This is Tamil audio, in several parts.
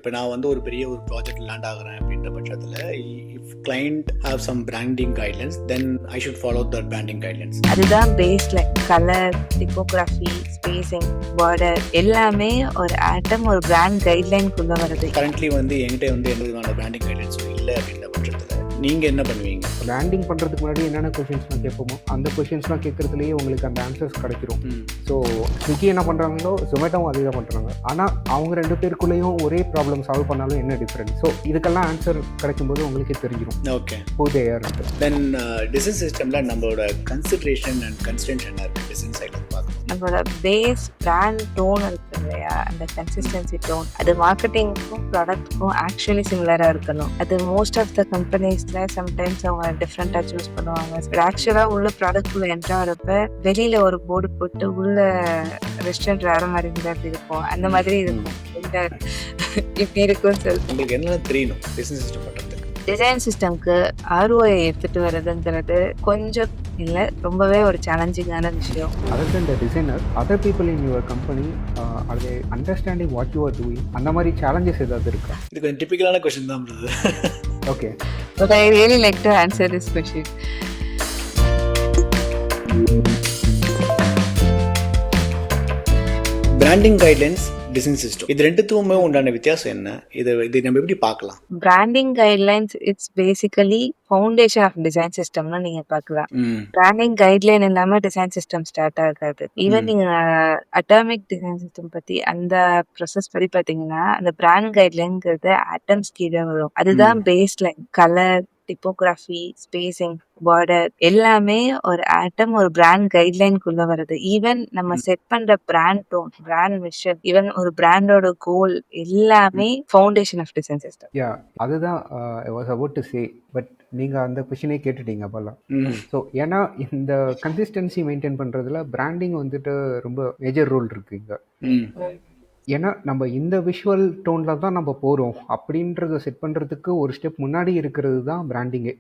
இப்போ நான் வந்து ஒரு பெரிய ஒரு ப்ராஜெக்ட் லேண்ட் ஆகுறேன் அப்படின்ற பட்சத்தில் if client have some branding guidelines then I should follow that branding guidelines. அதுதான் பேஸ்ல கலர், டிப்போகிராஃபி, ஸ்பேசிங், பார்டர் எல்லாமே ஒரு ஆட்டம் ஒரு பிராண்ட் கைட்லைனுக்குள்ள வருது. கரண்ட்லி வந்து என்கிட்ட வந்து எந்த விதமான பிராண்டிங் கைட்லைன்ஸும் இல்லை அப்படின்ற பட்சத்தில் நீங்கள் என்ன பண்ணுவீங்க? பிராண்டிங் பண்ணுறதுக்கு முன்னாடி என்னென்ன கொஷின்ஸ்லாம் கேட்போமோ அந்த கொஷின்ஸ்லாம் கேட்குறதுலேயே உங்களுக்கு அந்த ஆன்சர்ஸ் கிடைச்சிரும். ஸோ ஸ்விக்கி என்ன பண்ணுறாங்களோ ஜொமேட்டோவும் அதே தான் பண்ணுறாங்க. ஆனால் அவங்க ரெண்டு பேருக்குள்ளேயும் ஒரே ப்ராப்ளம் சால்வ் பண்ணாலும் என்ன டிஃப்ரெண்ட்? ஸோ இதுக்கெல்லாம் ஆன்சர் கிடைக்கும்போது உங்களுக்கே தெரிஞ்சிடும். ஓகே, போதேயர் தென் டிசைன் சிஸ்டமில் நம்மளோட கன்சிடரேஷன் அண்ட் கன்ஸ்டன்ட் என்ன இருக்குது டிசைன் சைடில் பார்க்கணும். நம்மளோட பேஸ் பிராண்ட் டோன் இருக்கு இல்லையா, அந்த கன்சிஸ்டன்சி டோன் அது மார்க்கெட்டிங்க்கும் ப்ராடக்ட்க்கும் ஆக்சுவலி சிமிலராக இருக்கணும். அது மோஸ்ட் ஆஃப் த கம்பெனிஸில் சம்டைம்ஸ் அவங்க டிஃப்ரெண்ட்டாக சூஸ் பண்ணுவாங்க. பட் ஆக்சுவலாக உள்ள ப்ராடக்ட்குள்ளே என்ட்ரு ஆகிறப்ப வெளியில் ஒரு போர்டு போட்டு உள்ள ரெஸ்டாரண்ட் வேறு மாதிரி இருந்தால் அப்படி இருக்கும், அந்த மாதிரி இருக்கும். இப்படி இருக்கும்னு சொல்லி உங்களுக்கு என்ன தெரியணும் டிசைன் சிஸ்டம் பண்ணுறதுக்கு. டிசைன் சிஸ்டம்க்கு ROI எடுத்துகிட்டு வர்றதுங்கிறது கொஞ்சம் இல்லை, ரொம்பவே ஒரு சேலஞ்சிங்கான விஷயம். Other then the designer, other people in your company are they understanding what you are doing? அந்த மாதிரி சேலஞ்சஸ் ஏதாவது இருக்கா? இது கொஞ்சம் டிப்பிக்கலான கொஸ்டின் தான் இருந்தது. Okay, but I really like to answer this question. Branding guidelines, design system, இது ரெண்டுத்துக்குமே உண்டான வித்தியாசம் என்ன? இது நம்ம எப்படி பார்க்கலாம்? Branding guidelines it's basically foundation of design சிஸ்டம்னு நீங்க பார்க்கலாம். பிராண்டிங் கைட்லைன் இல்லாம டிசைன் சிஸ்டம் ஸ்டார்ட் ஆகாது. ஈவன் நீங்க அட்டாமிக் டிசைன் சிஸ்டம் பத்தி அந்த ப்ராசஸ் படி பாத்தீங்கன்னா அந்த பிராண்ட் கைட்லைன்ங்கிறது ஆட்டம்ஸ் கீழே வரும். அதுதான் பேஸ்லைன். கலர், டிப்போகிராஃபி, ஸ்பேசிங், பார்டர் எல்லாமே ஒரு ஆட்டம் ஒரு பிராண்ட் கைட்லைனுக்குள்ள வருது. ஈவன் நம்ம செட் பண்ற brand tone, brand vision, even ஒரு பிராண்டோட கோல் எல்லாமே foundation of design system. Yeah, அதுதான் I was about to say. But நீங்கள் அந்த கொஷினே கேட்டுட்டீங்க அப்போல்லாம். ஸோ ஏன்னா இந்த கன்சிஸ்டன்சி மெயின்டைன் பண்ணுறதுல பிராண்டிங் வந்துட்டு ரொம்ப மேஜர் ரோல் இருக்கு இங்கே. ஏன்னா நம்ம இந்த விஷுவல் டோனில் தான் நம்ம போகிறோம் அப்படின்றத செட் பண்ணுறதுக்கு ஒரு ஸ்டெப் முன்னாடி இருக்கிறது தான் பிராண்டிங்கே.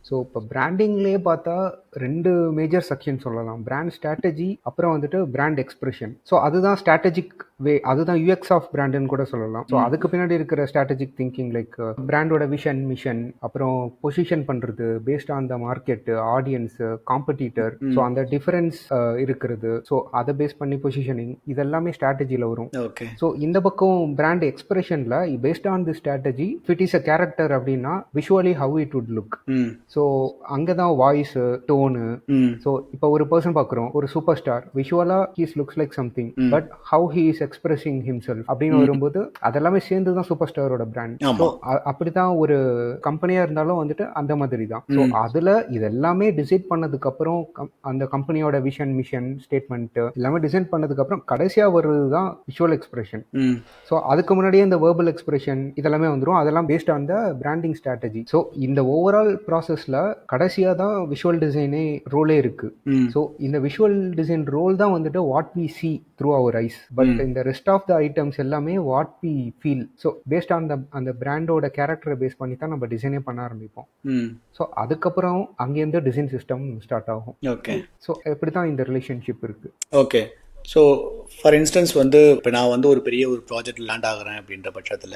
ஸோ இப்போ பிராண்டிங்லேயே பார்த்தா ரெண்டு மேஜர் செக்ஷன் சொல்லலாம். பிராண்ட் ஸ்ட்ராட்டஜி, அப்புறம் வந்துட்டு பிராண்ட் எக்ஸ்பிரஷன். ஸோ அதுதான் ஸ்ட்ராட்டஜிக் வே, அதுதான் UX ஆஃப் பிராண்டுன்னு கூட சொல்லலாம். ஸோ அதுக்கு பின்னாடி இருக்கிற ஸ்ட்ராட்டஜிக் திங்கிங் லைக் பிராண்டோட விஷன், மிஷன், அப்புறம் பொசிஷன் பண்ணுறது based on the market, audience, competitor. So அந்த டிஃபரன்ஸ் இருக்கிறது. ஸோ அதை பேஸ் பண்ணி பொசிஷனிங், இதெல்லாமே ஸ்ட்ராட்டஜியில் வரும். ஸோ இந்த பக்கம் பிராண்ட் எக்ஸ்பிரஷன்ல based on the strategy fit is a character அப்படின்னா visually how it would look. So அங்கதான் வாய்ஸ், டோனு. ஸோ இப்போ ஒரு பர்சன் பார்க்குறோம், ஒரு சூப்பர் ஸ்டார், விஷுவலா he's looks like something, but how he is expressing himself அப்படின்னு வரும்போது அதெல்லாமே சேர்ந்து தான் சூப்பர் ஸ்டாரோட பிராண்ட். ஸோ அப்படிதான் ஒரு கம்பெனியா இருந்தாலும் வந்துட்டு அந்த மாதிரி தான். ஸோ அதுல இதெல்லாமே டிசைட் பண்ணதுக்கு அப்புறம் அந்த கம்பெனியோட விஷன், மிஷன், ஸ்டேட்மெண்ட் எல்லாமே டிசைன் பண்ணதுக்கு அப்புறம் கடைசியா வருது தான் விஷுவல் எக்ஸ்பிரஷன். ஸோ அதுக்கு முன்னாடியே இந்த வேர்பல் எக்ஸ்பிரஷன் இதெல்லாமே வந்துடும். அதெல்லாம் paste on the branding strategy. So இந்த ஓவரால் ப்ராசஸ்ல கடைசியா தான் விஷுவல் டிசைனே ரோலே இருக்கு. ஸோ இந்த விஷுவல் டிசைன் ரோல் தான் வந்துட்டு what we see through our eyes. But இந்த ரெஸ்ட் ஆஃப் த ஐட்டம்ஸ் எல்லாமே what we feel. So based on அந்த பிராண்டோட கேரக்டரை பேஸ் பண்ணி தான் நம்ம டிசைனே பண்ண ஆரம்பிப்போம். ஸோ அதுக்கப்புறம் அங்கேருந்து டிசைன் சிஸ்டம் ஸ்டார்ட் ஆகும். ஓகே, ஸோ இப்படி தான் இந்த ரிலேஷன்ஷிப் இருக்கு. ஓகே. ஸோ ஃபார் இன்ஸ்டன்ஸ் வந்து இப்போ நான் வந்து ஒரு பெரிய ஒரு ப்ராஜெக்ட் லேண்ட் ஆகுறேன் அப்படின்ற பட்சத்தில்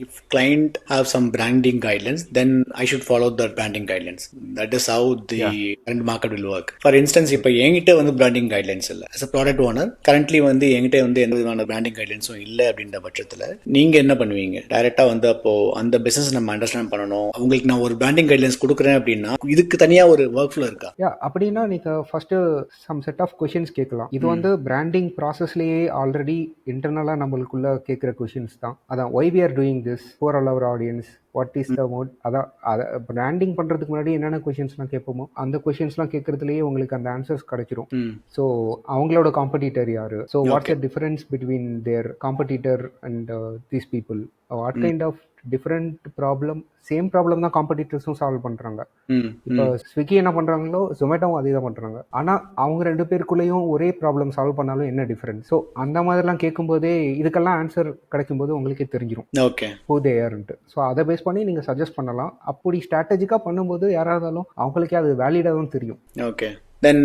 if client have some branding guidelines then I should follow that branding guidelines. That is how the current market will work. For instance இப்போ என்கிட்ட வந்து பிராண்டிங் கைட்லைன்ஸ் இல்லை. As a product owner currently வந்து என்கிட்ட வந்து எந்த விதமான பிராண்டிங் கைட்லைன்ஸும் இல்லை அப்படின்ற பட்சத்தில் நீங்கள் என்ன பண்ணுவீங்க? டைரெக்டாக வந்து அப்போ அந்த பிஸ்னஸ் நம்ம அண்டர்ஸ்டாண்ட் பண்ணணும். உங்களுக்கு நான் ஒரு பிராண்டிங் கைட்லைன்ஸ் கொடுக்குறேன் அப்படின்னா இதுக்கு தனியாக ஒரு ஒர்க் ஃப்ளோ இருக்கா? அப்படின்னா நீங்கள் first some set of questions கேட்கலாம். இது வந்து பிராண்டிங் ப்ராசஸ்லேயே ஆல்ரெடி இன்டர்னலாக நம்மளுக்குள்ள கேட்குற கொஷின்ஸ் தான். அதான் why we are doing this for all our audience, what is the moat. அதான் அதை பிராண்டிங் பண்ணுறதுக்கு முன்னாடி என்னென்ன கொஷின்ஸ்லாம் கேட்போமோ அந்த கொஷின்ஸ்லாம் கேட்கறதுலேயே உங்களுக்கு அந்த ஆன்சர்ஸ் கிடைச்சிரும். ஸோ அவங்களோட காம்படிட்டர் யாரு, so what's the difference between their competitor and these people, what kind of different problem, same problem தான் காம்படிட்டர்ஸும் சால்வ் பண்ணுறாங்க. இப்போ ஸ்விக்கி என்ன பண்ணுறாங்களோ ஜொமேட்டோவும் அதே தான் பண்ணுறாங்க. ஆனால் அவங்க ரெண்டு பேருக்குள்ளேயும் ஒரே ப்ராப்ளம் சால்வ் பண்ணாலும் என்ன டிஃப்ரெண்ட்? ஸோ அந்த மாதிரிலாம் கேட்கும்போதே இதுக்கெல்லாம் ஆன்சர் கிடைக்கும்போது உங்களுக்கே தெரிஞ்சிடும். ஓகே, போதேயர்ன்ட்டு. ஸோ அதை பேஸ் பண்ணி நீங்கள் சஜஸ்ட் பண்ணலாம். அப்படி ஸ்ட்ராட்டஜிக்காக பண்ணும்போது யாராக இருந்தாலும் அவங்களுக்கே அது வேலிடாக தான் தெரியும். ஓகே. தென்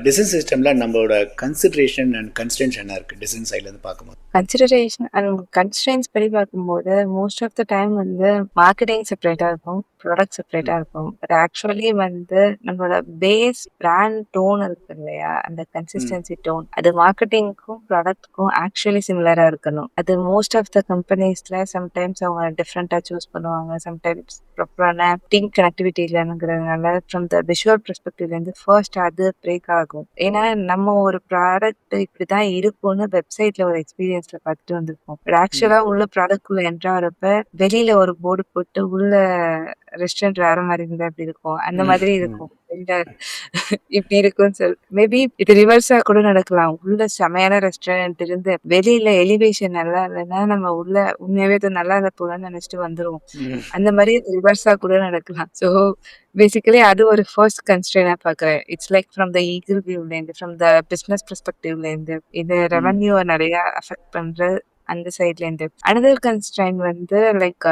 டிசைன் சிஸ்டமில் நம்மளோட கன்சிடரேஷன் அண்ட் கன்ஸ்டன்ஸ் என்ன இருக்குது டிசைன் சைட்லேருந்து பார்க்கும்போது? கன்சிடரேஷன் அண்ட் கன்ஸ்ட்ரெயின்ஸ் படி பார்க்கும்போது மோஸ்ட் ஆஃப் த டைம் வந்து மார்க்கெட்டிங் செப்பரேட்டா இருக்கும், ப்ராடக்ட் செப்பரேட்டா இருக்கும். பட் ஆக்சுவலி வந்து நம்மளோட பேஸ் பிராண்ட் டோன் இருக்கு இல்லையா, அந்த கன்சிஸ்டன்சி டோன் அது மார்க்கெட்டிங்க்கும் ப்ராடக்ட்க்கும் ஆக்சுவலி சிமிலரா இருக்கணும். அது மோஸ்ட் ஆஃப் த கம்பெனிஸ்ல சம்டைம்ஸ் அவங்க டிஃப்ரெண்டா சூஸ் பண்ணுவாங்க, சம்டைம்ஸ் ப்ராப்பரான டீம் கனெக்டிவிட்டி இல்லைங்கிறதுனால ஃப்ரம் த விஷுவல் பெர்ஸ்பெக்டிவ்ல இருந்து ஃபர்ஸ்ட் அது பிரேக் ஆகும். ஏன்னா நம்ம ஒரு ப்ராடக்ட் இப்படிதான் இருக்கும்னு வெப்சைட்ல ஒரு எக்ஸ்பீரியன்ஸ்ல பார்த்துட்டு வந்திருப்போம். பட் ஆக்சுவலா உள்ள ப்ராடக்ட் குள்ள என்ட்ரு ஆகிறப்ப வெளியில ஒரு போர்டு போட்டு உள்ள ரெஸ்டாரண்ட் வேற மாதிரி இருந்தா எப்படி இருக்கும், அந்த மாதிரி இருக்கும். வெளில இப்படி இருக்கும்னு சொல்லி மேபி இது ரிவர்ஸா கூட நடக்கலாம். உள்ள செமையான ரெஸ்டாரண்ட் இருந்து வெளியில எலிவேஷன் நல்லா இல்லைன்னா நம்ம உள்ள உண்மையாவே இது நல்லா இல்ல போலன்னு நினைச்சிட்டு வந்துருவோம். அந்த மாதிரி ரிவர்ஸா கூட நடக்கலாம். ஸோ பேசிக்கலி அது ஒரு ஃபர்ஸ்ட் கன்ஸ்ட்ரெயினா பார்க்குறேன். It's like from the eagle வியூலேருந்து, ஃப்ரம் த பிஸ்னஸ் பெர்ஸ்பெக்டிவ்லேருந்து இது ரெவன்யூவை நிறைய அஃபெக்ட் பண்ற அந்த சைட்லேருந்து. அனதர் கன்ஸ்ட்ரெயின் வந்து லைக்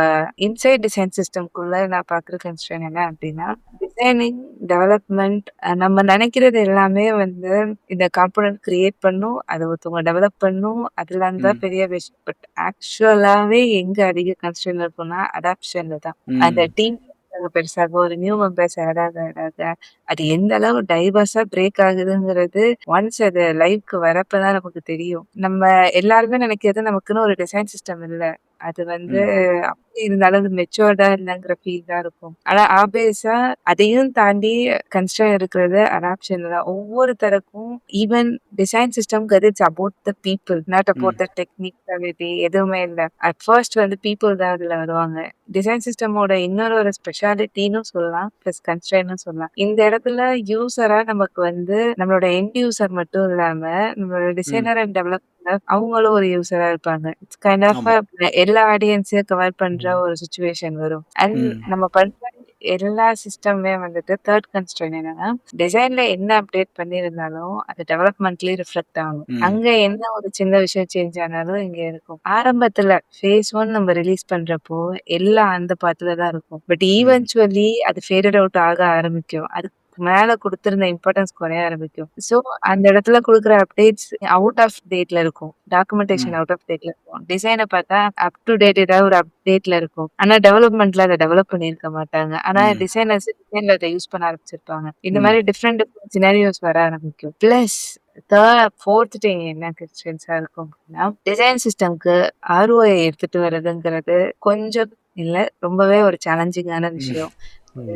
இன்சைட் டிசைன் சிஸ்டம்குள்ள நான் பார்க்குற கன்ஸ்ட்ரெயின் என்ன அப்படின்னா, டிசைனிங் டெவலப்மெண்ட் நம்ம நினைக்கிறது எல்லாமே வந்து இந்த காம்பனன்ட் கிரியேட் பண்ணும், அதை ஒருத்தவங்க டெவலப் பண்ணும், அதுல இருந்தா பெரிய விஷயம். பட் ஆக்சுவலாவே எங்க அதிக கன்ஸ்ட்ரெயின் இருக்கும்னா அடாப்ஷன்ல தான். அந்த டீம் பெருசாக ஒரு நியூ மெம்பர்ஸ் ஆட் ஆக அது எந்த அளவு டைவர்ஸா பிரேக் ஆகுதுங்கிறது ஒன்ஸ் அது லைவ்க்கு வரப்பதான் நமக்கு தெரியும். நம்ம எல்லாருமே நினைக்கிறது நமக்குன்னு ஒரு டிசைன் சிஸ்டம் இல்ல, அது வந்து அப்படி இருந்தாலும் அது மெச்சூர்டா இல்லைங்கிற ஃபீல் தான் இருக்கும். ஆனா ஆப்வியஸா அதையும் தாண்டி கன்ஸ்ட்ரெயின் இருக்கிறது அடாப்ஷன் தான். ஒவ்வொருத்தருக்கும் ஈவன் டிசைன் சிஸ்டம்ங்கிறது it's about the people, not about the technicality, எதுவுமே இல்லை. அட் ஃபர்ஸ்ட் வந்து பீப்புள் தான் அதுல வருவாங்க. டிசைன் சிஸ்டமோட இன்னொரு ஒரு ஸ்பெஷாலிட்டின்னு சொல்லலாம், பிளஸ் கன்ஸ்ட்ரெயின்னு சொல்லலாம். இந்த இடத்துல யூசரா நமக்கு வந்து நம்மளோட எண்ட் யூசர் மட்டும் இல்லாம நம்மளோட டிசைனர் அண்ட் டெவலப்பர் அவங்களும் ஒரு யூசரா இருப்பாங்க. இட்ஸ் கைண்ட் ஆஃப் எல்லா ஆடியன்ஸையும் கவர் பண்ற ஒரு சுச்சுவேஷன் வரும். அண்ட் நம்ம பண்ற எல்லா சிஸ்டமே வந்துட்டு தேர்ட் கன்ஸ்ட்ரெயின் என்னன்னா, டிசைன்ல என்ன அப்டேட் பண்ணியிருந்தாலும் அது டெவலப்மெண்ட்லயே ரிஃப்ளெக்ட் ஆகும். அங்க என்ன ஒரு சின்ன விஷயம் சேஞ்ச் ஆனாலும் இங்க இருக்கும். ஆரம்பத்துல phase 1 நம்ம ரிலீஸ் பண்றப்போ எல்லாம் அந்த பாத்துல தான் இருக்கும். பட் ஈவென்ச்சுவலி அது ஃபேடட் அவுட் ஆக ஆரம்பிக்கும். அதுக்கு மேல கொடுத்திருந்த இம்பார்ட்டன்ஸ் குறைய ஆரம்பிக்கும். ஸோ அந்த இடத்துல கொடுக்குற அப்டேட்ஸ் அவுட் ஆஃப் டேட்ல இருக்கும், டாக்குமெண்டேஷன் அவுட் ஆஃப் டேட்ல இருக்கும். டிசைனை பார்த்தா அப் டு டேட் ஏதாவது ஒரு அப்டேட்ல இருக்கும். ஆனா டெவலப்மெண்ட்ல அதை டெவலப் பண்ணியிருக்க மாட்டாங்க. ஆனா டிசைனர்ஸ் டிசைன்ல அதை யூஸ் பண்ண ஆரம்பிச்சிருப்பாங்க. இந்த மாதிரி டிஃப்ரெண்ட் டிஃப்ரெண்ட் சினாரியோஸ் வர ஆரம்பிக்கும். பிளஸ் ஃபோர்த் திங் என்ன கன்ஸ்ட்ரெயின்ஸா இருக்கும் அப்படின்னா, டிசைன் சிஸ்டம்க்கு ROI எடுத்துட்டு வர்றதுங்கிறது கொஞ்சம் இல்ல ரொம்பவே ஒரு சேலஞ்சிங்கான விஷயம்.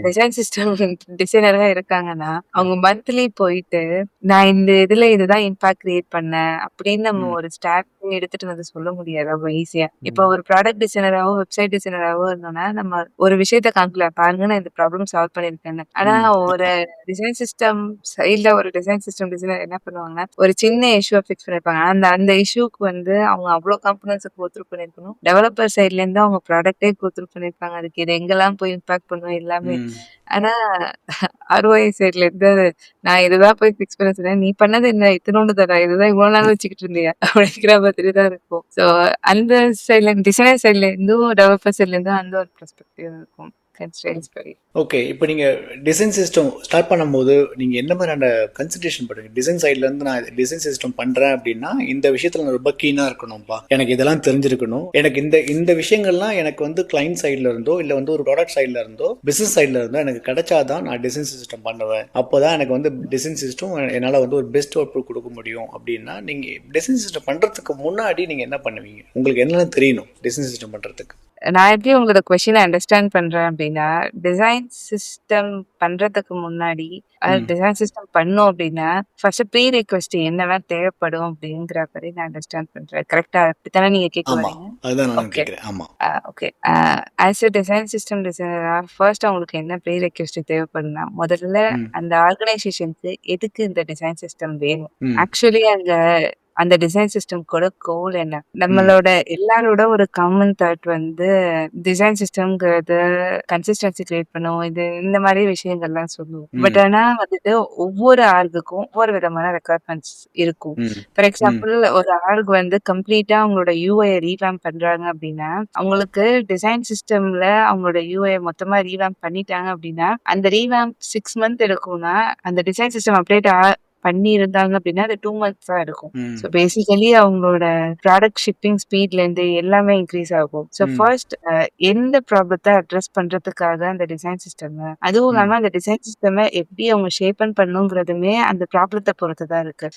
டிசைன் சிஸ்டம் டிசைனரா இருக்காங்கன்னா அவங்க மந்த்லி போயிட்டு நான் இந்த இதுல இதுதான் இம்பாக்ட் கிரியேட் பண்ணேன் அப்படின்னு நம்ம ஒரு ஸ்டாட் எடுத்துட்டு வந்து சொல்ல முடியாது ரொம்ப ஈஸியா. இப்போ ஒரு ப்ராடக்ட் டிசைனராவோ வெப்சைட் டிசைனராவோ இருந்தோம்னா நம்ம ஒரு விஷயத்த காமிக்கலாம், பாருங்க நான் இந்த ப்ராப்ளம் சால்வ் பண்ணிருக்கேன்னு. ஆனா ஒரு டிசைன் சிஸ்டம் சைட்ல ஒரு டிசைன் சிஸ்டம் டிசைனர் என்ன பண்ணுவாங்கன்னா ஒரு சின்ன இஷ்யூ ஃபிக்ஸ் பண்ணிருப்பாங்க. அந்த அந்த இஷ்யூக்கு வந்து அவங்க அவ்வளவு காம்பனன்ஸ் கோத்ரூ பண்ணிருக்கணும். டெவலப்பர் சைட்ல இருந்து அவங்க ப்ராடக்டே கோத்ரூ பண்ணிருப்பாங்க. அதுக்கு இது எங்கெல்லாம் போய் இம்பாக்ட் பண்ணும் எல்லாமே. ஆனா ROI சைட்ல இருந்து நான் இதுதான் போய் ஃபிக்ஸ் பண்ண சொன்னேன், நீ பண்ணது என்ன இத்தனோண்டு தானே, இதுதான் இவ்வளவு நாள் வச்சுக்கிட்டு இருந்தியா அப்படிங்கிற மாதிரி தான் இருக்கும். ஸோ அந்த சைட்ல டிசைனர் சைட்ல இருந்தும் டெவலப்பர் சைட்ல இருந்தும் அந்த ஒரு பெர்ஸ்பெக்டிவ் இருக்கும் கன்ஸ்ட்ரெயின்ஸ் படி. ஓகே, இப்போ நீங்கள் டிசைன் சிஸ்டம் ஸ்டார்ட் பண்ணும்போது நீங்கள் என்ன மாதிரியான கன்சிடரேஷன் பண்ணுங்க? டிசைன் சைட்லேருந்து நான் டிசைன் சிஸ்டம் பண்ணுறேன் அப்படின்னா இந்த விஷயத்தில் நான் ரொம்ப கீனாக இருக்கணும்ப்பா, எனக்கு இதெல்லாம் தெரிஞ்சிருக்கணும், எனக்கு இந்த விஷயங்கள்லாம் எனக்கு வந்து கிளைண்ட் சைடில் இருந்தோ இல்லை வந்து ஒரு ப்ராடக்ட் சைடில் இருந்தோ பிஸ்னஸ் சைடில் இருந்தோ எனக்கு கிடைச்சாதான் நான் டிசைன் சிஸ்டம் பண்ணுவேன். அப்போ தான் எனக்கு வந்து டிசைன் சிஸ்டம் என்னால் வந்து ஒரு பெஸ்ட் அவுட்புட் கொடுக்க முடியும். அப்படின்னா நீங்கள் டிசைன் சிஸ்டம் பண்ணுறதுக்கு முன்னாடி நீங்கள் என்ன பண்ணுவீங்க? உங்களுக்கு என்னெல்லாம் தெரியணும் டிசைன் சிஸ்டம் பண்ணுறதுக்கு? நான் எப்படி உங்களோட கொஸ்டினை அண்டர்ஸ்டாண்ட் பண்றேன் அப்படின்னா, டிசைன் சிஸ்டம் பண்றதுக்கு முன்னாடி டிசைன் சிஸ்டம் பண்ணோம் அப்படின்னா ஃபர்ஸ்ட் ப்ரீ ரெக்வெஸ்ட் என்னெல்லாம் தேவைப்படும் அப்படிங்கிற மாதிரி நான் அண்டர்ஸ்டாண்ட் பண்றேன். கரெக்டா? அப்படித்தானே நீங்க கேட்க ஆமா, வரீங்க? அதுதான் நான் ஓகே கேட்குறேன். ஆமா, okay. As a design system டிசைனரா ஃபர்ஸ்ட் அவங்களுக்கு என்ன ப்ரீ ரெக்வெஸ்ட் தேவைப்படும்னா, முதல்ல அந்த ஆர்கனைசேஷனுக்கு எதுக்கு இந்த டிசைன் சிஸ்டம் வேணும்? ஆக்சுவலி அங்க அந்த டிசைன் சிஸ்டம் கூட கோல் என்ன? நம்மளோட எல்லாரோட ஒரு காமன் தாட் வந்து டிசைன் சிஸ்டம்ங்கிறது கன்சிஸ்டன்சி கிரியேட் பண்ணும். இந்த மாரி விஷயங்கள்லாம் சொல்லுவோம். பட் ஆனா வந்துட்டு ஒவ்வொரு ஆர்குக்கும் ஒவ்வொரு விதமான ரெக்யர்மெண்ட்ஸ் இருக்கும். ஃபார் எக்ஸாம்பிள் ஒரு ஆர்க் வந்து கம்ப்ளீட்டா அவங்களோட யூஐ ரீவாம்ப் பண்றாங்க அப்படின்னா, அவங்களுக்கு டிசைன் சிஸ்டம்ல அவங்களோட யூஐ மொத்தமா ரீவாம்ப் பண்ணிட்டாங்க அப்படின்னா, அந்த ரீவாம்ப் 6 மந்த் எடுக்கும்னா, அந்த டிசைன் சிஸ்டம் அப்டேட் பண்ணியிருந்தாங்க அப்படின்னா, அது 2 மந்த்ஸ் தான் எடுக்கும். ஸோ பேசிக்கலி அவங்களோட ப்ராடக்ட் ஷிப்பிங் ஸ்பீட்லேருந்து எல்லாமே இன்க்ரீஸ் ஆகும். ஸோ ஃபர்ஸ்ட் எந்த ப்ராப்ளத்த அட்ரஸ் பண்றதுக்காக அந்த டிசைன் சிஸ்டம், அதுவும் இல்லாம அந்த டிசைன் சிஸ்டம எப்படி அவங்க ஷேப்பன் பண்ணணுங்கிறதுமே அந்த ப்ராப்ளத்த பொறுத்து தான் இருக்கு.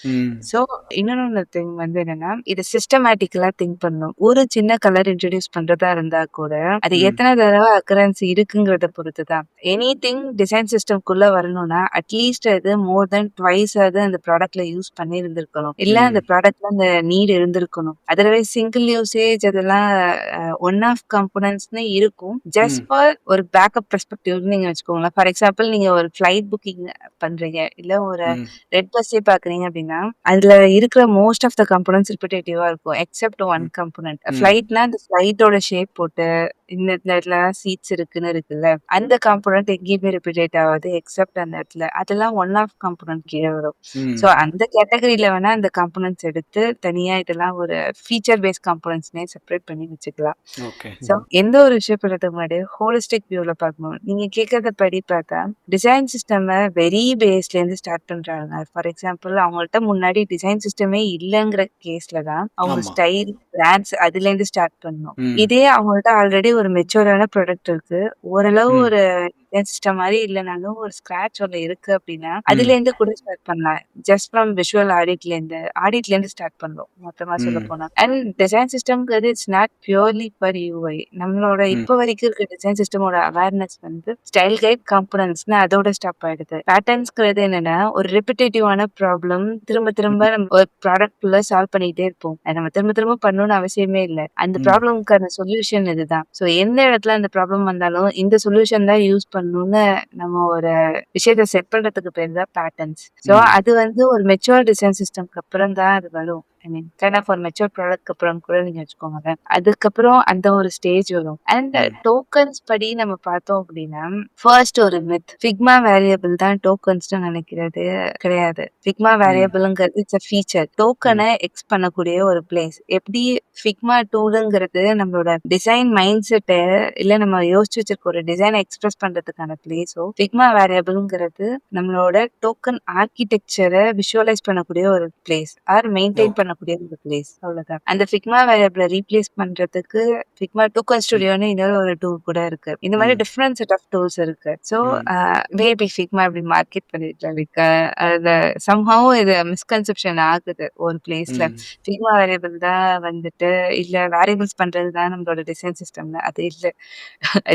ஸோ இன்னொன்னு திங் வந்து என்னன்னா, இது சிஸ்டமேட்டிக்கலா திங்க் பண்ணணும். ஒரு சின்ன கலர் இன்ட்ரோடியூஸ் பண்றதா இருந்தா கூட, அது எத்தனை தடவை அக்கரன்ஸ் இருக்குங்கிறத பொறுத்து தான். எனிதிங் டிசைன் சிஸ்டம்குள்ள வரணும்னா, அட்லீஸ்ட் அது மோர் தென் ட்வைஸ் ஆவது அந்த ப்ராடக்ட்ல யூஸ் பண்ணி இருந்திருக்கணும். இல்ல அந்த ப்ராடக்ட்ல அந்த நீட் இருந்திருக்கணும். அதர்வைஸ் சிங்கிள் யூசேஜ் அதெல்லாம் ஒன் ஆஃப் காம்போனன்ட்ஸ்னு இருக்கும். ஜஸ்ட் ஃபார் ஒரு பேக்கப் பெர்ஸ்பெக்டிவ்னு நீங்க வச்சுக்கோங்களேன். ஃபார் எக்ஸாம்பிள் நீங்க ஒரு ஃபிளைட் புக்கிங் பண்றீங்க. இல்ல ஒரு ரெட் பஸ்ஸே பாக்குறீங்க அப்படின்னா, அதுல இருக்கிற மோஸ்ட் ஆஃப் த காம்போனன்ட்ஸ் ரிப்பிட்டேட்டிவா இருக்கும். Except one component. ஃபிளைட்னா அந்த ஃபிளைட்டோட ஷேப் போட்டு இந்த இடத்துல சீட்ஸ் இருக்குன்னு இருக்குல்ல, அந்த காம்போனன்ட் எங்கேயுமே ரிப்பிட்டேட் ஆகாது எக்ஸெப்ட் அந்த இடத்துல. அதெல்லாம் ஒன் ஆஃப் காம்போனன்ட் கீழே வரும். ஸோ அந்த கேட்டகரியில வேணா அந்த காம்போனன்ட்ஸ் எடுத்து தனியா இதெல்லாம் ஒரு ஃபீச்சர் பேஸ்ட் காம்போனன்ட்ஸ்னே செப்பரேட் பண்ணி வச்சுக்கலாம். ஓகே. ஸோ எந்த ஒரு விஷயம் பண்றதுக்கு முன்னாடி ஹோலிஸ்டிக் வியூல பார்க்கணும். நீங்க கேட்கறத படி பார்த்தா டிசைன் சிஸ்டம் வெரி பேஸ்ல இருந்து ஸ்டார்ட் பண்றாங்க. ஃபார் எக்ஸாம்பிள் அவங்கள்ட்ட முன்னாடி டிசைன் சிஸ்டமே இல்லைங்கிற கேஸ்ல தான் அவங்க ஆமா. ஸ்டைல் பிராண்ட்ஸ் அதுல இருந்து ஸ்டார்ட் பண்ணணும். ம். இதே அவங்கள்ட்ட ஆல்ரெடி ஒரு மெச்சூரான ப்ராடக்ட் இருக்கு, ஓரளவு ஒரு டிசைன் சிஸ்டம் மாதிரி இல்லைனாலும் ஒரு ஸ்கிராச் ஒன்று இருக்கு அப்படின்னா அதுல இருந்து கூட ஸ்டார்ட் பண்ணலாம். ஜஸ்ட் ஃப்ரம் விஷுவல் ஆடிட்ல இருந்து ஸ்டார்ட் பண்ணலாம் மொத்தமா சொல்ல போனா. அண்ட் டிசைன் சிஸ்டம்ங்கிறது it's not purely for UI. நம்மளோட இப்போ வரைக்கும் இருக்க டிசைன் சிஸ்டமோட அவேர்னஸ் வந்து ஸ்டைல் கைட் காம்போனன்ட்ஸ்னு அதோட ஸ்டாப் ஆயிடுது. பேட்டர்ன்ஸ்ங்கிறது என்னன்னா ஒரு ரிப்பிட்டேட்டிவான ப்ராப்ளம் திரும்ப திரும்ப நம்ம ஒரு ப்ராடக்ட் ஃபுல்லா சால்வ் பண்ணிட்டே இருப்போம். அது நம்ம திரும்ப திரும்ப பண்ணணும்னு அவசியமே இல்லை. அந்த ப்ராப்ளம்க்கான சொல்யூஷன் இதுதான். ஸோ எந்த இடத்துல அந்த ப்ராப்ளம் வந்தாலும் இந்த சொல்யூஷன் தான் யூஸ் பண்ணணும்னு நம்ம ஒரு விஷயத்த செட் பண்றதுக்கு பேர் தான் பேட்டர்ன்ஸ். ஸோ அது வந்து ஒரு மெச்சூர் டிசைன் சிஸ்டம்க்கு அப்புறம் தான் அது வரும். ஐ மீன் கைண்ட் ஆஃப் ஒரு மெச்சூர் ப்ராடக்ட் அப்புறம் கூட நீங்க வச்சுக்கோங்க. அதுக்கப்புறம் அந்த ஒரு ஸ்டேஜ் வரும். அண்ட் டோக்கன்ஸ் படி நம்ம பார்த்தோம் அப்படின்னா ஃபர்ஸ்ட் ஒரு மித் ஃபிக்மா வேரியபிள் தான் டோக்கன்ஸ்னு நினைக்கிறது கிடையாது. ஃபிக்மா வேரியபிள்ங்கிறது இட்ஸ் அ ஃபீச்சர். டோக்கனை எக்ஸ் பண்ணக்கூடிய ஒரு பிளேஸ். எப்படி ஃபிக்மா டூலுங்கிறது நம்மளோட டிசைன் மைண்ட் செட்டை இல்ல நம்ம யோசிச்சு வச்சிருக்க ஒரு டிசைனை எக்ஸ்பிரஸ் பண்றதுக்கான பிளேஸோ, ஃபிக்மா வேரியபிள்ங்கிறது நம்மளோட டோக்கன் ஆர்கிடெக்சரை விஷுவலைஸ் பண்ணக்கூடிய ஒரு பிளேஸ் ஆர் மெயின்டைன் ஓகே. பண்ணக்கூடிய ஒரு பிளேஸ். அவ்வளவுதான். அந்த ஃபிக்மா வேரியபிளை ரீப்ளேஸ் பண்றதுக்கு ஃபிக்மா டோக்கன் ஸ்டுடியோன்னு இன்னொரு ஒரு டூல் கூட இருக்கு. இந்த மாதிரி டிஃப்ரெண்ட் செட் ஆஃப் டூல்ஸ் இருக்கு. ஸோ மேபி ஃபிக்மா இப்படி மார்க்கெட் பண்ணிருக்கலாம். லைக் அதுல சம்ஹவ் இது மிஸ்கன்செப்ஷன் ஆகுது ஒரு பிளேஸ்ல. ஃபிக்மா வேரியபிள் தான் வந்துட்டு இல்ல வேரியபிள்ஸ் பண்றது தான் நம்மளோட டிசைன் சிஸ்டம்ல. அது இல்ல.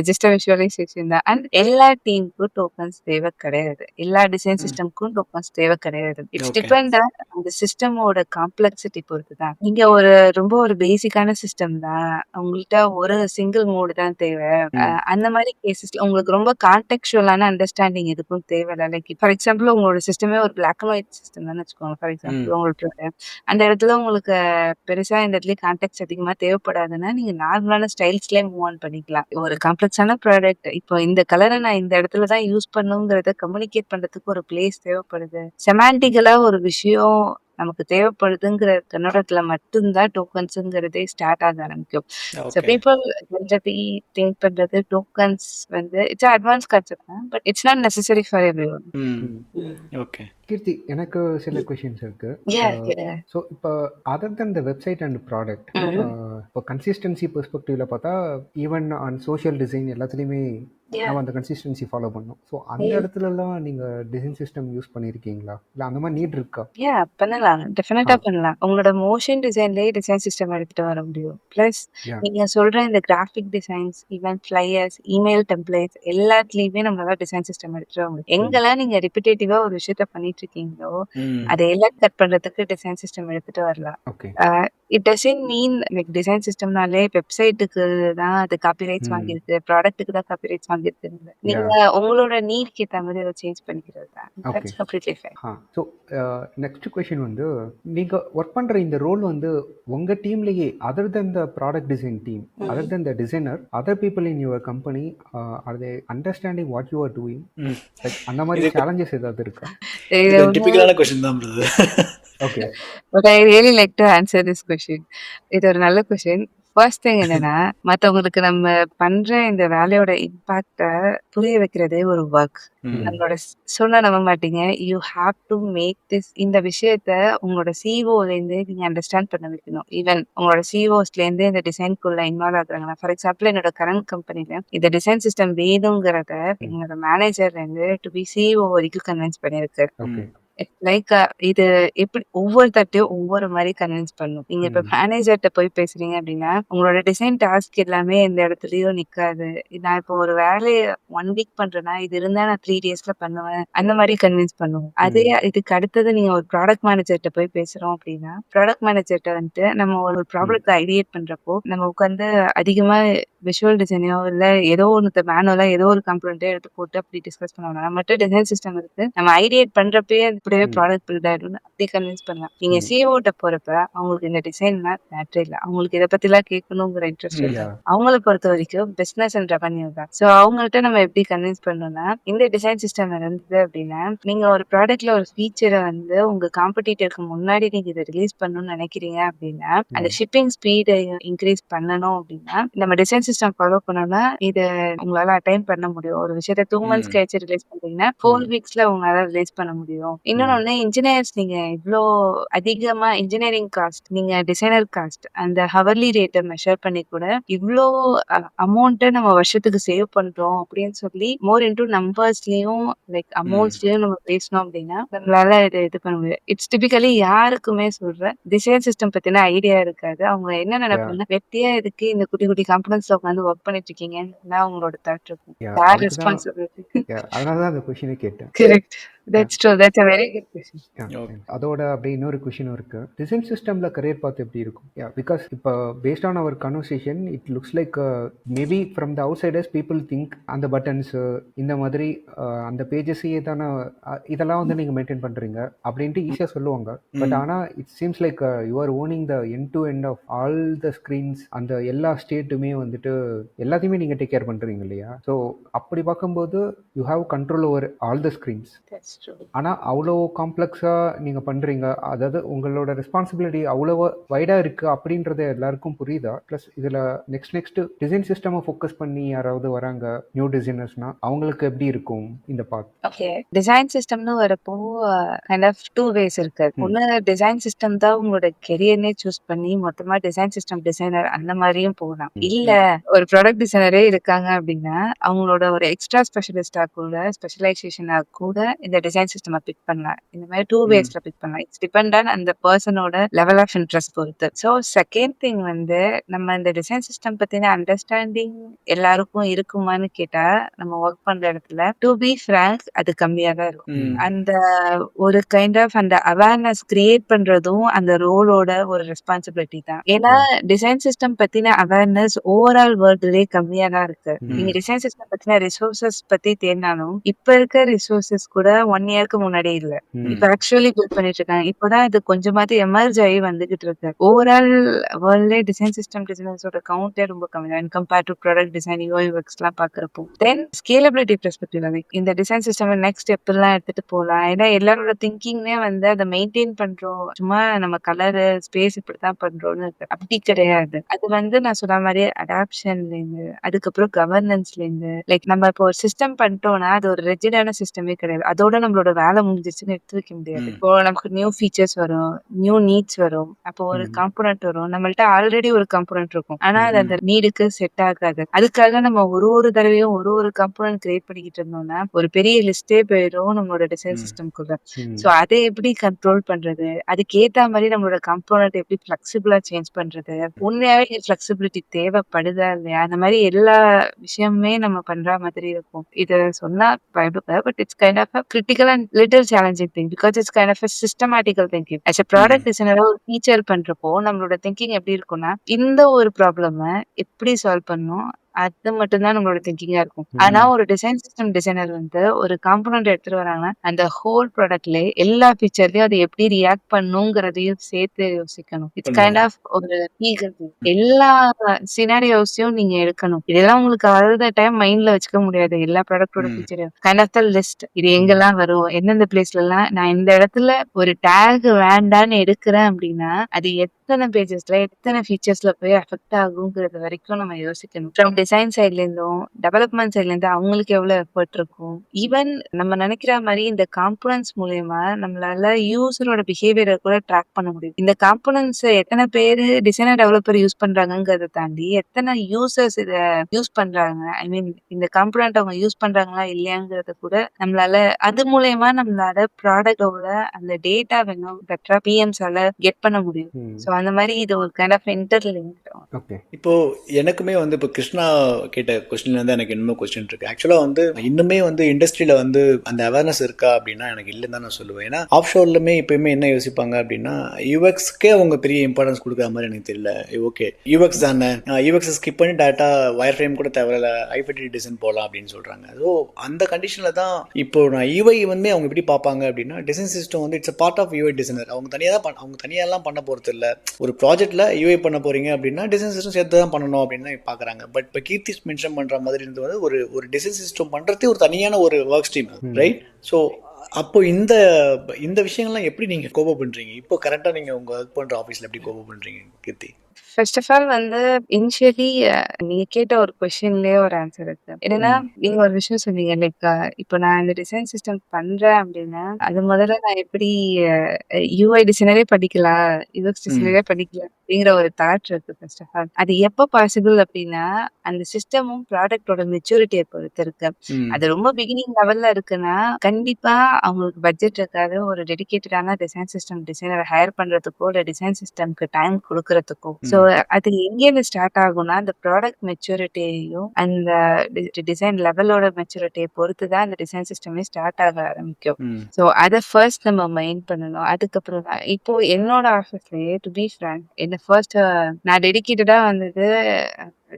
ஜஸ்ட் விஷுவலைசேஷன் தான். அண்ட் எல்லா டீமுக்கும் டோக்கன்ஸ் தேவை கிடையாது. எல்லா டிசைன் சிஸ்டம்க்கும் டோக்கன்ஸ் தேவை கிடையாது. It's okay. டிபெண்ட் அந்த சிஸ்டமோட காம்ப்ளெக்சிட்டி பொறுத்து தான். நீங்க ரொம்ப ஒரு பேசிக்கான சிஸ்டம் தான், உங்கள்கிட்ட ஒரு சிங்கிள் மோடு தான் தேவை. அந்த மாதிரி கேசஸ்ல உங்களுக்கு ரொம்ப கான்டெக்சுவலான அண்டர்ஸ்டாண்டிங் எதுக்கும் தேவையில்ல. லைக் ஃபார் எக்ஸாம்பிள் உங்களோட சிஸ்டமே ஒரு பிளாக் அண்ட் ஒயிட் சிஸ்டம் தான் வச்சுக்கோங்க. ஃபார் எக்ஸாம்பிள் உங்களுக்கு அந்த இடத்துல உங்களுக்கு பெருசா இந்த இடத்துல கான்டெக்ட் அதிகமா தேவைப்படாதுன்னா நீங்க நார்மலான ஸ்டைல்ஸ்லயே மூவ் ஆன் பண்ணிக்கலாம். ஒரு காம்ப்ளெக்ஸான ப்ராடக்ட் இப்போ இந்த கலரை நான் இந்த இடத்துல தான் யூஸ் பண்ணுங்கிறத கம்யூனிகேட் பண்றதுக்கு ஒரு பிளேஸ் தேவைப்படுது. செமாண்டிக்கலா ஒரு விஷயம் நமக்கு தேவைப்படுதுங்கிற கண்ணோட்டத்துல மட்டும்தான் டோக்கன்ஸுங்கிறதே ஸ்டார்ட் ஆக ஆரம்பிக்கும். So okay. People generally think பண்றது டோக்கன்ஸ் வந்து இட்ஸ் அட்வான்ஸ் கான்செப்ட் தான், but it's not necessary for everyone. Okay. Keerthi, எனக்கு சில கொஷின்ஸ் இருக்கு. ஸோ இப்போ other than the website and product, இப்போ கன்சிஸ்டன்சி பெர்ஸ்பெக்டிவ்ல பார்த்தா ஈவன் ஆன் சோஷியல் டிசைன் எல்லாத்துலேயுமே நம்ம அந்த கன்சிஸ்டன்சி ஃபாலோ பண்ணோம். ஸோ அந்த இடத்துலலாம் நீங்கள் டிசைன் சிஸ்டம் யூஸ் பண்ணியிருக்கீங்களா, இல்லை அந்த மாதிரி நீட் இருக்கா? பண்ணலாம். டெஃபினட்டா பண்ணலாம். உங்களோட மோஷன் டிசைன்லயே டிசைன் சிஸ்டம் எடுத்துட்டு வர முடியும். பிளஸ் நீங்க சொல்ற இந்த graphic designs, even flyers, email templates எல்லாத்துலயுமே நம்மளால டிசைன் சிஸ்டம் எடுத்துட்டு வர முடியும். எங்கெல்லாம் நீங்க ரிப்பிட்டேட்டிவா ஒரு விஷயத்த பண்ணிட்டு இருக்கீங்களோ அதை எல்லாம் கட் பண்றதுக்கு டிசைன் சிஸ்டம் எடுத்துட்டு வரலாம். Okay. It doesn't mean like design சிஸ்டம்னாலே வெப்சைட்டுக்கு தான் அது காப்பிரைட்ஸ் வாங்கியிருக்கு, ப்ராடக்ட்டுக்கு தான் காப்பிரைட்ஸ் வாங்கியிருக்கு. நீங்க உங்களோட நீட்க்கு ஏத்த மாதிரி அதை சேஞ்ச் பண்ணிக்கிறது தான். Okay. That's completely fine. So next question வந்து நீங்கள் ஒர்க் பண்ணுற இந்த ரோல் வந்து உங்கள் டீம்லேயே other then the product design team, other then the designer, other people in your company are they understanding what you are doing? Like அந்த மாதிரி சேலஞ்சஸ் ஏதாவது இருக்கா? இது இது டிபிக்கலான கொஸ்டின் தான் brother. Okay. But I really like to answer this question. இது ஒரு நல்ல கொஸ்டின். ஃபர்ஸ்ட் திங் என்னன்னா, மத்தவங்களுக்கு நம்ம பண்ற இந்த வேலையோட இம்பாக்ட புரிய வைக்கிறதே ஒரு ஒர்க். நம்மளோட சொன்னா நம்ப மாட்டீங்க. You have to make this இந்த விஷயத்த உங்களோட சிஓலேருந்து நீங்க அண்டர்ஸ்டாண்ட் பண்ண வைக்கணும். ஈவன் உங்களோட சிஓஸ்லேருந்து இந்த டிசைன்குள்ள இன்வால்வ் ஆகுறாங்கன்னா, ஃபார் எக்ஸாம்பிள் என்னோட கரண்ட் கம்பெனில இந்த டிசைன் சிஸ்டம் வேணுங்கிறத என்னோட மேனேஜர்லேருந்து டு பி சிஓ வரைக்கும் கன்வின்ஸ் பண்ணியிருக்கு. ஓகே. லைக் இது எப்படி ஒவ்வொருத்தட்டையும் ஒவ்வொரு மாதிரி கன்வின்ஸ் பண்ணும். நீங்க இப்ப மேனேஜர்கிட்ட போய் பேசுறீங்க அப்படின்னா, உங்களோட டிசைன் டாஸ்க் எல்லாமே எந்த இடத்துலயும் நிக்காது. நான் இப்போ ஒரு வேலையை 1 வீக் பண்றேன்னா, இது இருந்தா நான் 3 டேஸ்ல பண்ணுவேன். அந்த மாதிரி கன்வின்ஸ் பண்ணுவோம். அதே இதுக்கு அடுத்தது நீங்க ஒரு ப்ராடக்ட் மேனேஜர்கிட்ட போய் பேசுறோம் அப்படின்னா, ப்ராடக்ட் மேனேஜர்கிட்ட வந்துட்டு நம்ம ஒரு ப்ராப்ளத்தை ஐடியேட் பண்றப்போ, நம்ம உட்காந்து அதிகமா விஷுவல் டிசைனையோ இல்ல ஏதோ ஒன்று மேனுவலா ஏதோ ஒரு கம்ப்ளைண்ட்டோ எடுத்து போட்டு அப்படி டிஸ்கஸ் பண்ணுவாங்க. நம்மகிட்ட டிசைன் சிஸ்டம் இருக்கு. நம்ம ஐடியேட் பண்றப்பயே அப்படியே ப்ராடக்ட் பில்ட் ஆயிடும்னு அப்படி கன்வின்ஸ் பண்ணலாம். நீங்க சிஓட்ட போறப்ப அவங்களுக்கு இந்த டிசைன்லாம் மேட்டர் இல்லை. அவங்களுக்கு இதை பத்தி எல்லாம் கேட்கணுங்கிற இன்ட்ரெஸ்ட் இல்லை. அவங்கள பொறுத்த வரைக்கும் பிசினஸ் அண்ட் ரெவன்யூ தான். ஸோ அவங்கள்ட்ட நம்ம எப்படி கன்வின்ஸ் பண்ணணும்னா, இந்த டிசைன் சிஸ்டம் இருந்தது அப்படின்னா, நீங்க ஒரு ப்ராடக்ட்ல ஒரு ஃபீச்சரை வந்து உங்க காம்படிட்டருக்கு முன்னாடி நீங்க இதை ரிலீஸ் பண்ணணும்னு நினைக்கிறீங்க அப்படின்னா, அந்த ஷிப்பிங் ஸ்பீடை இன்க்ரீஸ் பண்ணணும் அப்படின்னா, நம்ம டிசைன் சிஸ்டம் ஃபாலோ பண்ணோம்னா இது உங்களால அட்டைன் பண்ண முடியும். ஒரு விஷயத்த 2 மந்த்ஸ் கழிச்சு ரிலீஸ் பண்றீங்கன்னா 4 வீக்ஸ்ல உங்களால ரிலீஸ் பண்ண முடியும். இன்னொன்னு இன்ஜினியர்ஸ் நீங்க இவ்ளோ அதிகமா இன்ஜினியரிங் காஸ்ட், நீங்க டிசைனர் காஸ்ட் அந்த ஹவர்லி ரேட்டை மெஷர் பண்ணி கூட இவ்ளோ அமௌண்ட்டை நம்ம வருஷத்துக்கு சேவ் பண்றோம் அப்படின்னு சொல்லி மோர் இன்டூ நம்பர்ஸ்லயும் லைக் அமௌண்ட்ஸ்லயும் நம்ம பேசணும் அப்படின்னா நம்மளால இது பண்ண முடியும். இட்ஸ் டிபிக்கலி யாருக்குமே சொல்ற டிசைன் சிஸ்டம் பத்தின ஐடியா இருக்காது. அவங்க என்ன நினைப்பாங்க, வெட்டியா இதுக்கு இந்த குட்டி குட்டி காம்பனன்ட்ஸ்ல உட்காந்து ஒர்க் பண்ணிட்டு இருக்கீங்கன்னா அவங்களோட தாட் இருக்கும். யார் ரெஸ்பான்சிபிலிட்டி? அதனால தான் அந்த கொஷினே கேட்டேன். Correct. That's true. That's a very good question. அதோட அப்படியே இன்னொரு கொஷினும் இருக்கு. டிசைன் சிஸ்டம்ல கரியர் பாத் எப்படி இருக்கும்? பிகாஸ் இப்போ based on our conversation it looks like maybe from the outsiders people think அந்த பட்டன்ஸ் இந்த மாதிரி அந்த பேஜஸையே தானே இதெல்லாம் வந்து நீங்கள் மெயின்டைன் பண்ணுறீங்க அப்படின்ட்டு ஈஸியாக சொல்லுவாங்க. பட் ஆனால் it seems like you are owning the end to end of all the screens. அந்த எல்லா ஸ்டேட்டுமே வந்துட்டு எல்லாத்தையுமே நீங்கள் டேக் கேர் பண்ணுறீங்க இல்லையா? ஸோ அப்படி பார்க்கும்போது you have control over all the screens. ஆனால் அவ்வளோ காம்ப்ளெக்ஸாக நீங்கள் பண்ணுறீங்க, அதாவது உங்களோட ரெஸ்பான்சிபிலிட்டி அவ்வளோ வைடாக இருக்குது அப்படின்றத எல்லாருக்கும் புரியுதா? ப்ளஸ் இதில் நெக்ஸ்ட் டிசைன் சிஸ்டமை ஃபோக்கஸ் பண்ணி யாராவது வராங்க நியூ டிசைனர்ஸ்னா அவங்களுக்கு எப்படி இருக்கும் இந்த பார்ட்? ஓகே, டிசைன் சிஸ்டம்னு வரப்போ கைண்ட் ஆஃப் 2 வேஸ் இருக்கு. ஒன்று டிசைன் சிஸ்டம் தான் உங்களோட கெரியர்னே சூஸ் பண்ணி மொத்தமா டிசைன் சிஸ்டம் டிசைனர் அந்த மாதிரியும் போகலாம். இல்ல ஒரு ப்ராடக்ட் டிசைனரே இருக்காங்க அப்படின்னா அவங்களோட ஒரு எக்ஸ்ட்ரா ஸ்பெஷலிஸ்டா கூட ஸ்பெஷலைசேஷனா கூட இந்த டிசைன் சிஸ்டம் பிக் பண்ணலாம். இந்த மாதிரி 2 வேஸ்ல பிக் பண்ணலாம். இட்ஸ் டிபெண்ட் ஆன் அந்த பர்சனோட லெவல் ஆஃப் இன்ட்ரெஸ்ட் பொறுத்து. ஸோ செகண்ட் திங் வந்து நம்ம இந்த டிசைன் சிஸ்டம் பத்தின அண்டர்ஸ்டாண்டிங் எல்லாருக்கும் இருக்குமான்னு கேட்டா நம்ம ஒர்க் பண்ற இடத்துல டு பி ஃப்ராங்க் அது கம்மியா தான் இருக்கும். அந்த ஒரு கைண்ட் ஆஃப் அந்த அவேர்னஸ் கிரியேட் பண்றதும் அந்த ரோலோட ஒரு ரெஸ்பான்சிபிலிட்டி தான். ஏன்னா டிசைன் சிஸ்டம் பத்தின அவேர்னஸ் ஓவரால் வேர்ல்டுலயே கம்மியா தான் இருக்கு. நீங்க டிசைன் சிஸ்டம் பத்தின ரிசோர்சஸ் பத்தி தேடினாலும் இப்ப இருக்க ரிசோர்சஸ் கூட 1 இயர்க்கு முன்னாடி இல்ல. இப்ப ஆக்சுவலி பில்ட் பண்ணிட்டு இருக்காங்க. இப்பதான் இது கொஞ்சமாவது எமர்ஜ் ஆகி வந்துகிட்டு இருக்கு. ஓவரால் வேர்ல்ட்ல டிசைன் சிஸ்டம் டிசைனர்ஸோட கவுண்டே ரொம்ப கம்மி தான் compare to product design UI works எல்லாம் பாக்குறப்போ. தென் ஸ்கேலபிலிட்டி பெர்ஸ்பெக்டிவ் இந்த டிசைன் சிஸ்டம் நெக்ஸ்ட் ஸ்டெப் எல்லாம் எடுத்துட்டு போகலாம். ஏன்னா எல்லாரோட திங்கிங்னே வந்து அதை மெயின்டைன் பண்றோம், சும்மா நம்ம கலரு ஸ்பேஸ் இப்படித்தான் பண்றோம்னு இருக்கு. அப்படி கிடையாது. அது வந்து நான் சொன்ன மாதிரி அடாப்ஷன்ல இருந்து அதுக்கப்புறம் கவர்னன்ஸ்ல இருந்து லைக் நம்ம இப்போ ஒரு சிஸ்டம் பண்ணிட்டோம்னா அது ஒரு ரெஜிடான சிஸ்டமே கிடையாது. அதோட நம்மளோட வேலை முடிஞ்சிருச்சுன்னு எடுத்து வைக்க முடியாது. இப்போ நமக்கு நியூ ஃபீச்சர்ஸ் வரும், நியூ நீட்ஸ் வரும், அப்போ ஒரு காம்போனன்ட் வரும். நம்மள்ட்ட ஆல்ரெடி ஒரு காம்போனன்ட் இருக்கும், ஆனா அது அந்த நீடுக்கு செட் ஆகாது. அதுக்காக நம்ம ஒரு தடவையும் ஒரு காம்போனன்ட் கிரியேட் பண்ணிக்கிட்டு இருந்தோம்னா ஒரு பெரிய லிஸ்டே போயிடும் நம்மளோட டிசைன் சிஸ்டம்குள்ள. சோ அதை எப்படி கண்ட்ரோல் பண்றது, அதுக்கு ஏத்த மாதிரி நம்மளோட காம்போனன்ட் எப்படி பிளெக்சிபிளா சேஞ்ச் பண்றது, உண்மையாவே ஃபிளெக்சிபிலிட்டி தேவைப்படுது புரியுதா இல்லையா? அந்த மாதிரி எல்லா விஷயமுமே நம்ம பண்ற மாதிரி இருக்கும். இத சொன்னா பயப்படுவ. But it's kind of a critical and little challenging thing. Because it's kind of a systematical thinking. As a product டிசைனரா ஒரு ஃபீச்சர் பண்றப்போ நம்மளோட திங்கிங் எப்படி இருக்கும்னா, இந்த ஒரு ப்ராப்ளம எப்படி சால்வ் பண்ணணும்? அது மட்டும் தான் நம்மளோட திங்கிங்கா இருக்கும். ஆனா ஒரு டிசைன் சிஸ்டம் டிசைனர் வந்து ஒரு காம்போனன்ட் எடுத்துட்டு வராங்கன்னா, அந்த ஹோல் ப்ராடக்ட்ல எல்லா ஃபீச்சர்லயும் அது எப்படி ரியாக்ட் பண்ணுங்கிறதையும் சேர்த்து யோசிக்கணும். இட்ஸ் கைண்ட் உண்மைதான். ஆஃப் ஒரு ஈகர் திங். எல்லா சினாரியோஸையும் நீங்க எடுக்கணும். இதெல்லாம் உங்களுக்கு ஆல் த டைம் மைண்ட்ல வச்சுக்க முடியாது. எல்லா ப்ராடக்ட்டோட ஃபீச்சரையும். Kind of the list. இது எங்கெல்லாம் வரும்? எந்தெந்த பிளேஸ்லலாம் நான் இந்த இடத்துல ஒரு டேக் வேண்டான்னு எடுக்கிறேன் அப்படின்னா, அது எத்தனை பேஜஸ்ல, எத்தனை ஃபீச்சர்ஸ்ல போய் அஃபெக்ட் ஆகுங்கிறது வரைக்கும் நம்ம யோசிக்கணும். ஃப்ரம் டிசைன் சைட்ல இருந்தும், டெவலப்மெண்ட் சைட்ல இருந்து அவங்களுக்கு எவ்வளவு எஃபர்ட் இருக்கும். ஈவன் நம்ம நினைக்கிற மாதிரி இந்த காம்போனன்ட்ஸ் மூலியமா நம்மளால யூசரோட பிஹேவியரை கூட ட்ராக் பண்ண முடியும். இந்த காம்போனன்ட்ஸ் எத்தனை பேரு டிசைனர் டெவலப்பர் யூஸ் பண்றாங்கங்கிறத தாண்டி எத்தனை யூசர்ஸ் இத யூஸ் பண்றாங்க. ஐ மீன் இந்த காம்போனன்ட் அவங்க யூஸ் பண்றாங்களா இல்லையாங்கிறத கூட நம்மளால அது மூலியமா நம்மளால ப்ராடக்டோட அந்த டேட்டா வேணும் பெட்டரா பிஎம்ஸால கெட் பண்ண முடியும். சோ அந்த மாதிரி இது ஒரு கைண்ட் ஆஃப் இன்டர்லிங்க். ஓகே. இப்போ எனக்குமே வந்து இப்போ கிருஷ்ணா கேட்ட கொஸ்டின்ல இருந்து எனக்கு இன்னும் கொஸ்டின் இருக்கு. ஆக்சுவலா வந்து இன்னுமே வந்து இண்டஸ்ட்ரியில வந்து அந்த அவேர்னஸ் இருக்கா அப்படின்னா எனக்கு இல்லைன்னு தான் நான் சொல்லுவேன். ஏன்னா ஆஃப் ஷோர்லுமே இப்பயுமே என்ன யோசிப்பாங்க அப்படின்னா யூஎக்ஸ்க்கே அவங்க பெரிய இம்பார்ட்டன்ஸ் கொடுக்குற மாதிரி எனக்கு தெரியல. ஓகே யூஎக்ஸ் தானே, யூஎக்ஸ் ஸ்கிப் பண்ணி டேட்டா வயர் ஃப்ரேம் கூட தேவையில்ல, ஐபிடி டிசைன் போகலாம் அப்படின்னு சொல்றாங்க. ஸோ அந்த கண்டிஷன்ல தான் இப்போ நான் யூஐ வந்து அவங்க எப்படி பார்ப்பாங்க அப்படின்னா டிசைன் சிஸ்டம் வந்து it's part of UI designer. அவங்க தனியாக தான் அவங்க தனியாலாம் பண்ண போறது இல்லை. ஒரு ப்ராஜெக்ட்ல யூஐ பண்ண போறீங்க அப்படின்னா டிசைன் சிஸ்டம் சேர்த்து தான் பண்ணணும் அப்படின்னு பார்க்குறாங்க. பட் இப்போ கீர்த்தி மென்ஷன் பண்ற மாதிரி இருந்து வந்து ஒரு டிசைன் சிஸ்டம் பண்றதே ஒரு தனியான ஒரு ஒர்க் ஸ்ட்ரீம், ரைட்? ஸோ அப்போ இந்த இந்த விஷயங்கள்லாம் எப்படி நீங்க கோபம் பண்றீங்க? இப்போ கரெக்டா நீங்க உங்க ஒர்க் பண்ற ஆஃபீஸ்ல எப்படி கோபம் பண்றீங்க கீர்த்தி? ஃபர்ஸ்ட் ஆஃப் ஆல் வந்து இனிஷியலி நீங்க கேட்ட ஒரு கொஸ்டின்லயே ஒரு ஆன்சர் இருக்கு. என்னன்னா நீங்க ஒரு விஷயம் சொன்னீங்க லைக் இப்போ நான் இந்த டிசைன் சிஸ்டம் பண்றேன் அப்படின்னா அது முதல்ல நான் எப்படி யூஐ டிசைனரே படிக்கலாம், யூஎக்ஸ் டிசைனரே படிக்கலாம் அப்படிங்கிற ஒரு தாட் இருக்கு. ஃபர்ஸ்ட் ஆஃப் ஆல் அது எப்போ பாசிபிள் அப்படின்னா அந்த சிஸ்டமும் ப்ராடக்டோட மெச்சூரிட்டியை பொறுத்து இருக்கு. அது ரொம்ப பிகினிங் லெவல்ல இருக்குன்னா கண்டிப்பா அவங்களுக்கு பட்ஜெட் இருக்காது ஒரு டெடிகேட்டடான டிசைன் சிஸ்டம் டிசைனர் ஹையர் பண்றதுக்கோ இல்ல டிசைன் சிஸ்டம்க்கு டைம் கொடுக்கறதுக்கோ. ஸோ அது எங்கேருந்து ஸ்டார்ட் ஆகும்னா அந்த ப்ராடக்ட் மெச்சூரிட்டியையும் அந்த டிசைன் லெவலோட மெச்சூரிட்டியை பொறுத்து தான் அந்த டிசைன் சிஸ்டமே ஸ்டார்ட் ஆக ஆரம்பிக்கும். ஸோ அதை ஃபர்ஸ்ட் நம்ம மைண்ட் பண்ணணும். அதுக்கப்புறம் தான் இப்போ என்னோட ஆஃபீஸ்லயே டு பி ஃப்ராங்க் என்ன ஃபர்ஸ்ட் நான் டெடிகேட்டடா வந்தது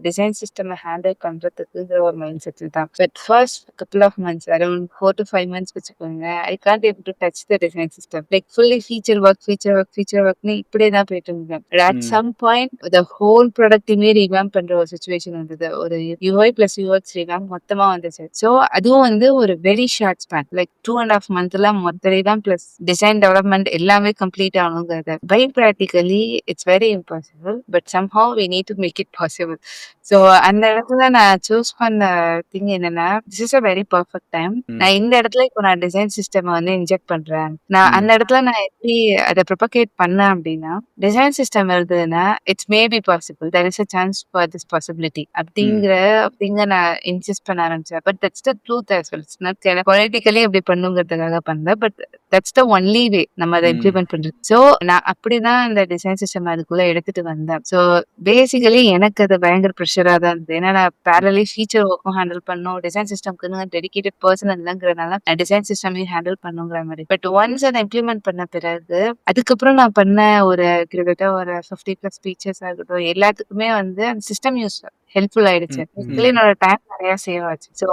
டிசைன் சிஸ்டம் ஹேண்டில் பண்றதுக்குங்கிற ஒரு மைண்ட் செட்டில் தான். But first couple of months around 4 to 5 months வச்சுக்கோங்க, I can't able to touch the design system. Like fully feature ஒர்க்னு இப்படியே தான் போயிட்டு இருந்தேன். At some point the whole ப்ராடக்ட்டுமே ரிவாம்ப் பண்ற ஒரு சுச்சுவேஷன் வந்தது. ஒரு யூஐ பிளஸ் யூஎக்ஸ் ரிவாம்ப் மொத்தமா வந்துச்சு. ஸோ அதுவும் வந்து ஒரு வெரி ஷார்ட் ஸ்பேன் லைக் 2.5 monthsல மொத்த ரிவாம்ப் பிளஸ் டிசைன் டெவலப்மெண்ட் எல்லாமே கம்ப்ளீட் ஆகணுங்கிறது. By practically it's very impossible but somehow we need to make it possible. So அந்த இடத்துல நான் சூஸ் பண்ண திங் என்னன்னா this is a very perfect time. நான் இந்த இடத்துல இப்போ நான் டிசைன் சிஸ்டம் வந்து இன்ஜெக்ட் பண்றேன். நான் அந்த இடத்துல நான் எப்படி அதை ப்ரொபகேட் பண்ணேன் அப்படின்னா டிசைன் சிஸ்டம் இருந்ததுன்னா it's may be possible, there is a chance for this possibility அப்படிங்கிற நான் இன்சிஸ்ட் பண்ண ஆரம்பிச்சேன். But that's the truth as well. It's not politically எப்படி பண்ணுங்கிறதுக்காக பண்ணல. But that's the only way நம்ம அதை இம்ப்ளிமெண்ட் பண்றது. ஸோ நான் அப்படிதான் இந்த டிசைன் சிஸ்டம் அதுக்குள்ள எடுத்துட்டு வந்தேன். ஸோ பேசிக்கலி எனக்கு அது பயங்கர ப்ரெஷரா தான் இருந்தது. ஏன்னா நான் பேரலி ஃபீச்சர் ஒர்க்கும் ஹேண்டில் பண்ணணும், டிசைன் சிஸ்டம்க்கு டெடிகேட்டட் பர்சன் இல்லைங்கிறதுனால நான் டிசைன் சிஸ்டமையும் ஹேண்டில் பண்ணுங்கிற மாதிரி. பட் ஒன்ஸ் அதை இம்ப்ளிமெண்ட் பண்ண பிறகு அதுக்கப்புறம் நான் பண்ண ஒரு கிட்டத்தட்ட ஒரு 50+ ஃபீச்சர்ஸ் ஆகட்டும் எல்லாத்துக்குமே வந்து அந்த சிஸ்டம் யூஸ் ஹெல்ப்ஃபுல் ஆயிடுச்சு. என்னோட டைம் நிறைய சேவ் ஆச்சு. ஸோ